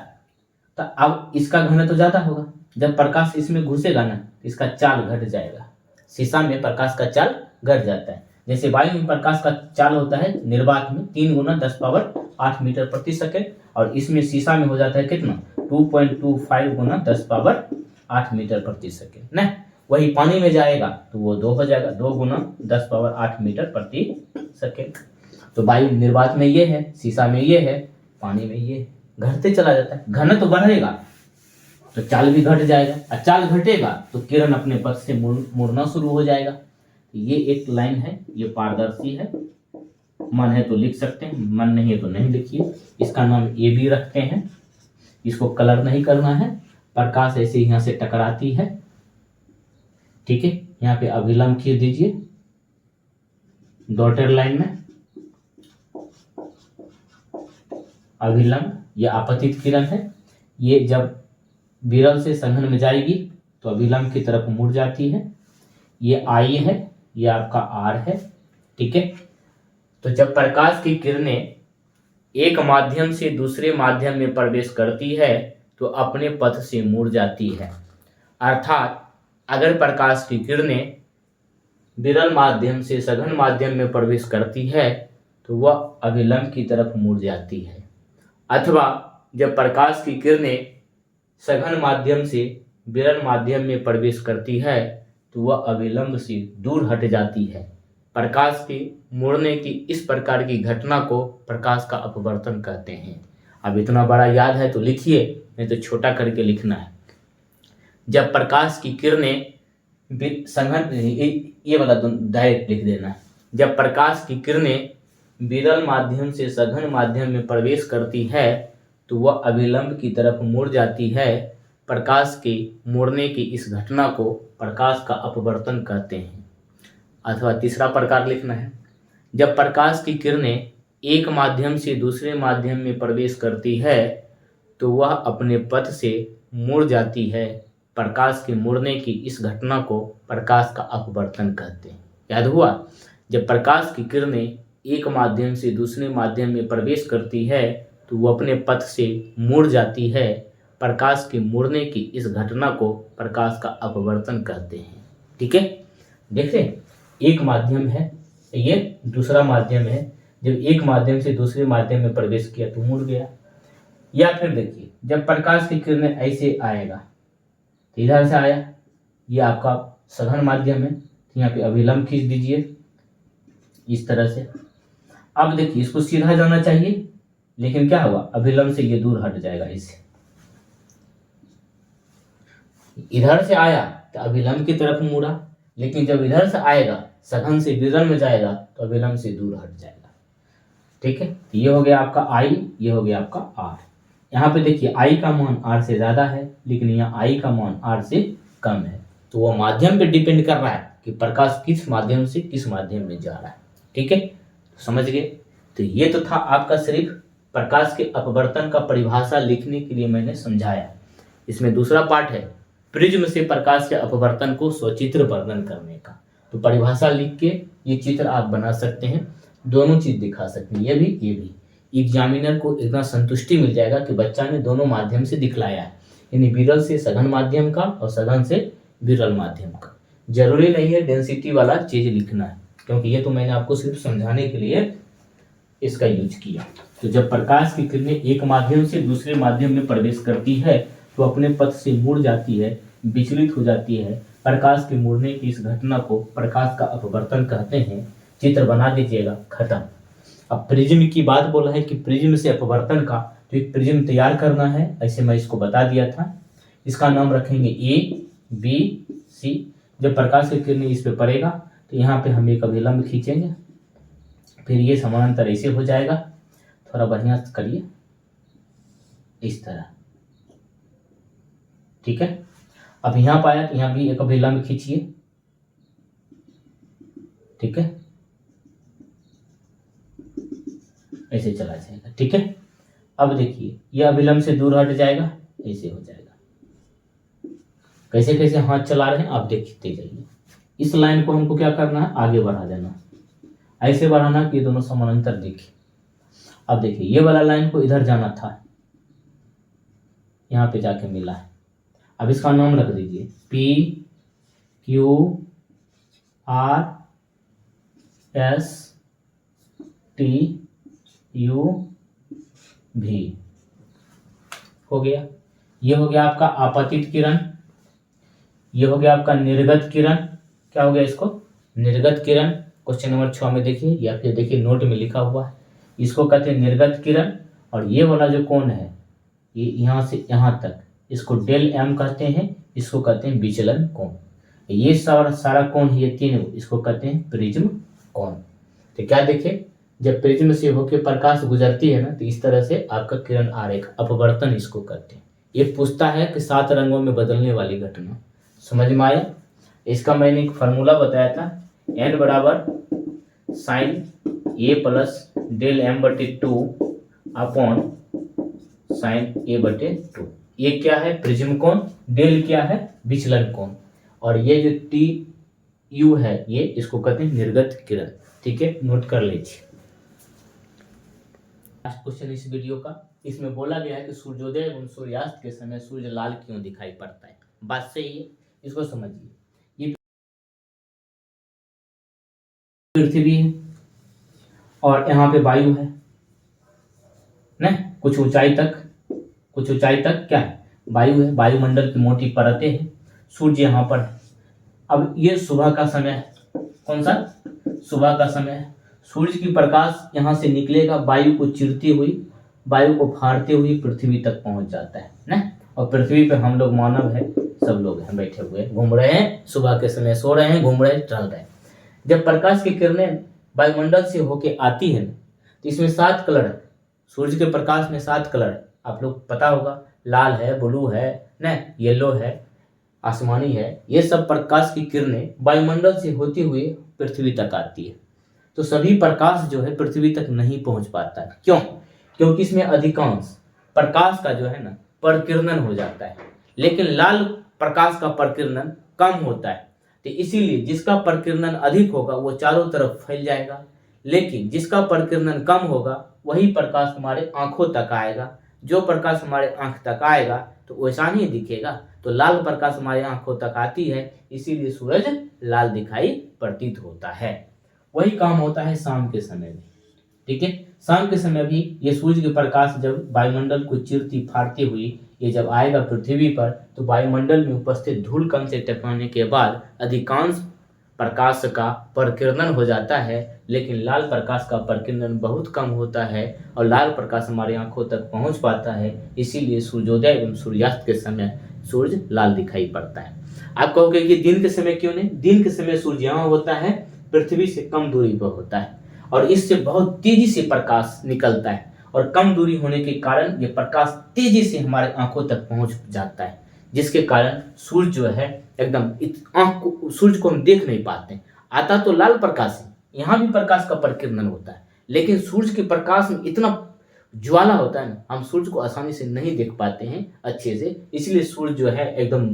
तो अब इसका घनत्व ज़्यादा होगा। जब प्रकाश इसमें घुसेगा ना, इसका चाल घट जाएगा। शीशा में प्रकाश का चाल घट जाता है। जैसे वायु में प्रकाश का चाल होता है निर्वात में 3 × 10⁸ मीटर प्रति सेकेंड, और इसमें शीशा में हो जाता है कितना, 2.25 × 10⁸ मीटर प्रति सेकेंड ना। वही पानी में जाएगा तो वो 2 हो जाएगा, 2 × 10⁸ मीटर प्रति सेकेंड। तो वायु निर्वात में ये है, शीशा में ये है, पानी में ये है, घटते चला जाता है। घनत्व तो बढ़ेगा तो चाल भी घट जाएगा, और चाल घटेगा तो किरण अपने पथ से मुड़ना शुरू हो जाएगा। ये एक लाइन है, ये पारदर्शी है, मन है तो लिख सकते हैं, मन नहीं है तो नहीं लिखिए। इसका नाम AB रखते हैं, इसको कलर नहीं करना है। प्रकाश ऐसे यहाँ से टकराती है, ठीक है। यहाँ पे अभिलंब खींच दीजिए डॉटेड लाइन में, अभिलंब, यह आपतित किरण है। ये जब विरल से सघन में जाएगी तो अभिलंब की तरफ मुड़ जाती है। ये I है, ये आपका R है, ठीक है। तो जब प्रकाश की किरणें एक माध्यम से दूसरे माध्यम में प्रवेश करती है तो अपने पथ से मुड़ जाती है। अर्थात अगर प्रकाश की किरणें विरल माध्यम से सघन माध्यम में प्रवेश करती है तो वह अभिलंब की तरफ मुड़ जाती है, अथवा जब प्रकाश की किरणें सघन माध्यम से विरल माध्यम में प्रवेश करती है तो वह अभिलंब से दूर हट जाती है। प्रकाश के मुड़ने की इस प्रकार की घटना को प्रकाश का अपवर्तन कहते हैं। अब इतना बड़ा याद है तो लिखिए, नहीं तो छोटा करके लिखना है। जब प्रकाश की किरणें सघन, ये वाला डायरेक्ट लिख देना है। जब प्रकाश की किरणें विरल माध्यम से सघन माध्यम में प्रवेश करती है तो वह अभिलंब की तरफ मुड़ जाती है। प्रकाश के मुड़ने की इस घटना को प्रकाश का अपवर्तन कहते हैं। अथवा तीसरा प्रकार लिखना है, जब प्रकाश की किरणें एक माध्यम से दूसरे माध्यम में प्रवेश करती है तो वह अपने पथ से मुड़ जाती है। प्रकाश के मुड़ने की इस घटना को प्रकाश का अपवर्तन कहते हैं। याद हुआ? जब प्रकाश की किरणें एक माध्यम से दूसरे माध्यम में प्रवेश करती है तो वो अपने पथ से मुड़ जाती है। प्रकाश के मुड़ने की इस घटना को प्रकाश का अपवर्तन कहते हैं। ठीक है, देखिए एक माध्यम है, ये दूसरा माध्यम है। जब एक माध्यम से दूसरे माध्यम में प्रवेश किया तो मुड़ गया। या फिर देखिए जब प्रकाश की किरणें ऐसे आएगा तो इधर से आया, ये आपका सघन माध्यम है, यहाँ पे अभिलंब खींच दीजिए इस तरह से। अब देखिए इसको सीधा जाना चाहिए, लेकिन क्या हुआ, अभिलंब से ये दूर हट जाएगा। इससे इधर से आया तो अभिलंब की तरफ मुड़ा, लेकिन जब इधर से आएगा सघन से विरल में जाएगा तो अभिलंब से दूर हट जाएगा। ठीक है, ये हो गया आपका I, ये हो गया आपका R। यहाँ पे देखिए I का मान R से ज्यादा है, लेकिन यहाँ I का मान R से कम है। तो वो माध्यम पे डिपेंड कर रहा है कि प्रकाश किस माध्यम से किस माध्यम में जा रहा है। ठीक है, समझ गए? तो ये तो था आपका सिर्फ प्रकाश के अपवर्तन का परिभाषा लिखने के लिए मैंने समझाया। इसमें दूसरा पार्ट है प्रिज्म से प्रकाश के अपवर्तन को सचित्र वर्णन करने का। तो परिभाषा लिख के ये चित्र आप बना सकते हैं, दोनों चीज दिखा सकते हैं, ये भी। एग्जामिनर को इतना संतुष्टि मिल जाएगा कि बच्चा ने दोनों माध्यम से दिखलाया है, यानी विरल से सघन माध्यम का और सघन से विरल माध्यम का। जरूरी नहीं है डेंसिटी वाला चीज लिखना है, क्योंकि ये तो मैंने आपको सिर्फ समझाने के लिए इसका यूज किया। तो जब प्रकाश की किरणें एक माध्यम से दूसरे माध्यम में प्रवेश करती है तो अपने पथ से मुड़ जाती है, विचलित हो जाती है। प्रकाश के मुड़ने की इस घटना को प्रकाश का अपवर्तन कहते हैं। चित्र बना दीजिएगा, खत्म। अब प्रिज्म की बात बोला है कि प्रिज्म से अपवर्तन का, तो एक प्रिज्म तैयार करना है, ऐसे मैं इसको बता दिया था। इसका नाम रखेंगे ए बी सी। जब प्रकाश की किरणें इस पे पड़ेगा तो यहाँ पे हम एक अभिलंब खींचेंगे, फिर ये समानांतर ऐसे हो जाएगा। थोड़ा बढ़िया से करिए, इस तरह, ठीक है। अब यहाँ पाया तो यहाँ भी एक अभिलंब खींचिए, ठीक है, ऐसे चला जाएगा, ठीक है। अब देखिए यह अभिलंब से दूर हट जाएगा, ऐसे हो जाएगा। कैसे कैसे हाथ चला रहे हैं आप देखते जाइए। इस लाइन को हमको क्या करना है, आगे बढ़ा देना, ऐसे बढ़ाना कि ये दोनों समानांतर दिखे। अब देखिए ये वाला लाइन को इधर जाना था, यहाँ पे जाके मिला है। अब इसका नाम रख दीजिए P Q R S T U भी। हो गया, ये हो गया आपका आपतित किरण, ये हो गया आपका निर्गत किरण। क्या हो गया इसको, निर्गत किरण। क्वेश्चन नंबर 6 में देखिए, या फिर देखिए नोट में लिखा हुआ है, इसको कहते हैं निर्गत किरण। और ये वाला जो कोण है, ये यहाँ से यहाँ तक, इसको डेल एम कहते हैं, इसको कहते हैं विचलन कोण। ये सारा कोण, ये तीन, इसको कहते हैं प्रिज्म कोण। तो क्या देखे, जब प्रिज्म से होकर प्रकाश गुजरती है ना, तो इस तरह से आपका किरण आरेख, अपवर्तन इसको कहते हैं। ये पूछता है कि 7 रंगों में बदलने वाली घटना, समझ में आया। इसका मैंने एक फार्मूला बताया था, n बराबर साइन ए प्लस डेल एम बटे 2 अपॉन साइन ए बटे 2। ये क्या है, प्रिज्म कोण, डेल क्या है, विचलन कोण, और ये जो टी यू है, ये इसको कहते हैं निर्गत किरण, ठीक है, नोट कर लीजिए। लास्ट क्वेश्चन इस वीडियो का, इसमें बोला गया है कि सूर्योदय एवं सूर्यास्त के समय सूर्य लाल क्यों दिखाई पड़ता है। बात सही है, इसको समझिए। ये पृथ्वी है और यहाँ पे वायु है ना, कुछ ऊंचाई तक क्या है, वायु है, वायुमंडल की मोटी परतें हैं, सूर्य यहाँ पर है। अब ये सुबह का समय है, कौन सा, सुबह का समय है। सूर्य की प्रकाश यहाँ से निकलेगा, वायु को चिरती हुई, वायु को फाड़ते हुए पृथ्वी तक पहुंच जाता है ना। और पृथ्वी पे हम लोग मानव है, सब लोग हैं बैठे हुए, घूम रहे हैं, सुबह के समय सो रहे हैं, घूम रहे हैं, टहल रहे हैं। जब प्रकाश की किरणें वायुमंडल से होके आती है तो इसमें 7 कलर है, सूर्य के प्रकाश में 7 कलर है, आप लोग पता होगा, लाल है, ब्लू है ना, येलो है, आसमानी है। ये सब प्रकाश की किरणें वायुमंडल से होती हुई पृथ्वी तक आती है। तो सभी प्रकाश जो है पृथ्वी तक नहीं पहुंच पाता है, क्यों, क्योंकि इसमें अधिकांश प्रकाश का जो है ना परकिरणन हो जाता है, लेकिन लाल प्रकाश का परकिरणन कम होता है। तो इसीलिए जिसका परकिरणन अधिक होगा वो चारों तरफ फैल जाएगा, लेकिन जिसका परकिरणन कम होगा वही प्रकाश हमारे आंखों तक आएगा। जो प्रकाश हमारे आंख तक आएगा तो वैसा नहीं दिखेगा। तो लाल प्रकाश हमारे आंखों तक आती है, इसीलिए सूरज लाल दिखाई प्रतीत होता है। वही काम होता है शाम के समय भी, ठीक है। शाम के समय भी ये सूर्य के प्रकाश जब वायुमंडल को चिरती फाड़ती हुई ये जब आएगा पृथ्वी पर, तो वायुमंडल में उपस्थित धूल कण से टकराने के बाद अधिकांश प्रकाश का परकिरणन हो जाता है, लेकिन लाल प्रकाश का परकिरणन बहुत कम होता है और लाल प्रकाश हमारी आंखों तक पहुंच पाता है। इसीलिए सूर्योदय एवं सूर्यास्त के समय सूर्य लाल दिखाई पड़ता है। आप कहोगे कि दिन के समय क्यों नहीं, दिन के समय सूर्य यहाँ होता है, पृथ्वी से कम दूरी पर होता है और इससे बहुत तेजी से प्रकाश निकलता है, और कम दूरी होने के कारण ये प्रकाश तेजी से हमारे आंखों तक पहुंच जाता है, जिसके कारण सूर्य जो है एकदम सूर्य को हम देख नहीं पाते। आता तो लाल प्रकाश है, यहाँ भी प्रकाश का परकिरणन होता है, लेकिन सूर्य के प्रकाश में इतना ज्वाला होता है ना, हम सूर्य को आसानी से नहीं देख पाते हैं अच्छे से। इसलिए सूर्य जो है एकदम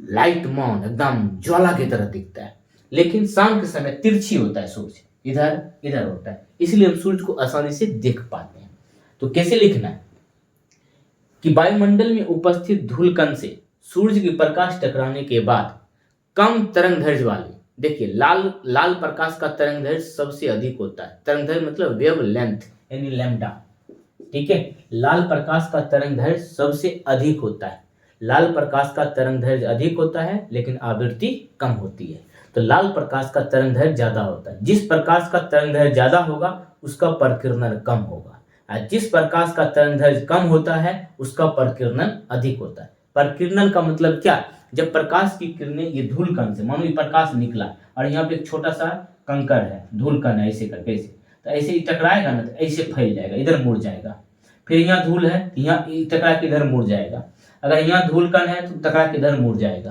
लाइट मौन, एकदम ज्वाला की तरह दिखता है। लेकिन शाम के समय तिरछी होता है, सूर्य इधर इधर होता है, इसलिए हम सूर्य को आसानी से देख पाते हैं। तो कैसे लिखना है कि वायुमंडल में उपस्थित धूल कण से सूर्य की प्रकाश टकराने के बाद कम तरंग दैर्ध्य वाले देखिए लाल लाल प्रकाश का तरंगदैर्घ्य सबसे अधिक होता है। तरंगदैर्घ्य मतलब वेव लेंथ यानी लैम्डा, ठीक है। लाल प्रकाश का तरंगदैर्घ्य सबसे अधिक होता है। लाल प्रकाश का तरंगदैर्घ्य अधिक होता है लेकिन आवृत्ति कम होती है। तो लाल प्रकाश का तरंगदैर्घ्य ज्यादा होता है। जिस प्रकाश का तरंगदैर्घ्य ज्यादा होगा उसका प्रकीर्णन कम होगा, और जिस प्रकाश का तरंगदैर्घ्य कम होता है उसका प्रकीर्णन अधिक होता है। प्रकीर्णन का मतलब क्या, जब प्रकाश की किरणें ये धूल कण से, मानो ये प्रकाश निकला और यहाँ पे एक छोटा सा कंकड़ है, धूल कण है, ऐसे करके ऐसे, तो ऐसे ही टकराएगा ना तो ऐसे फैल जाएगा, इधर मुड़ जाएगा। फिर यहाँ धूल है, यहाँ टकरा के इधर मुड़ जाएगा। अगर यहाँ धूल कण है तो टकरा के इधर मुड़ जाएगा।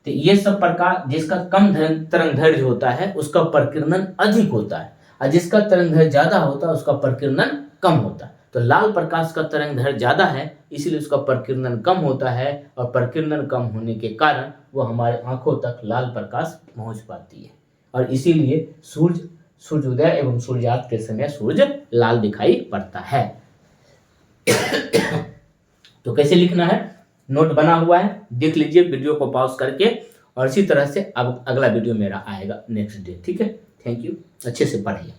तो ये सब प्रकाश जिसका कम तरंगदैर्घ्य होता है उसका प्रकीर्णन अधिक होता है, और जिसका तरंगदैर्घ्य ज्यादा होता है उसका प्रकीर्णन कम होता है। तो लाल प्रकाश का तरंगदैर्घ्य ज्यादा है इसलिए उसका प्रकीर्णन कम होता है, और प्रकीर्णन कम होने के कारण वो हमारे आंखों तक लाल प्रकाश पहुंच पाती है, और इसीलिए सूर्योदय एवं सूर्यास्त के समय सूर्य लाल दिखाई पड़ता है। तो कैसे लिखना है, नोट बना हुआ है, देख लीजिए वीडियो को पॉज करके, और इसी तरह से अब अगला वीडियो मेरा आएगा नेक्स्ट डे, ठीक है। थैंक यू, अच्छे से पढ़िए।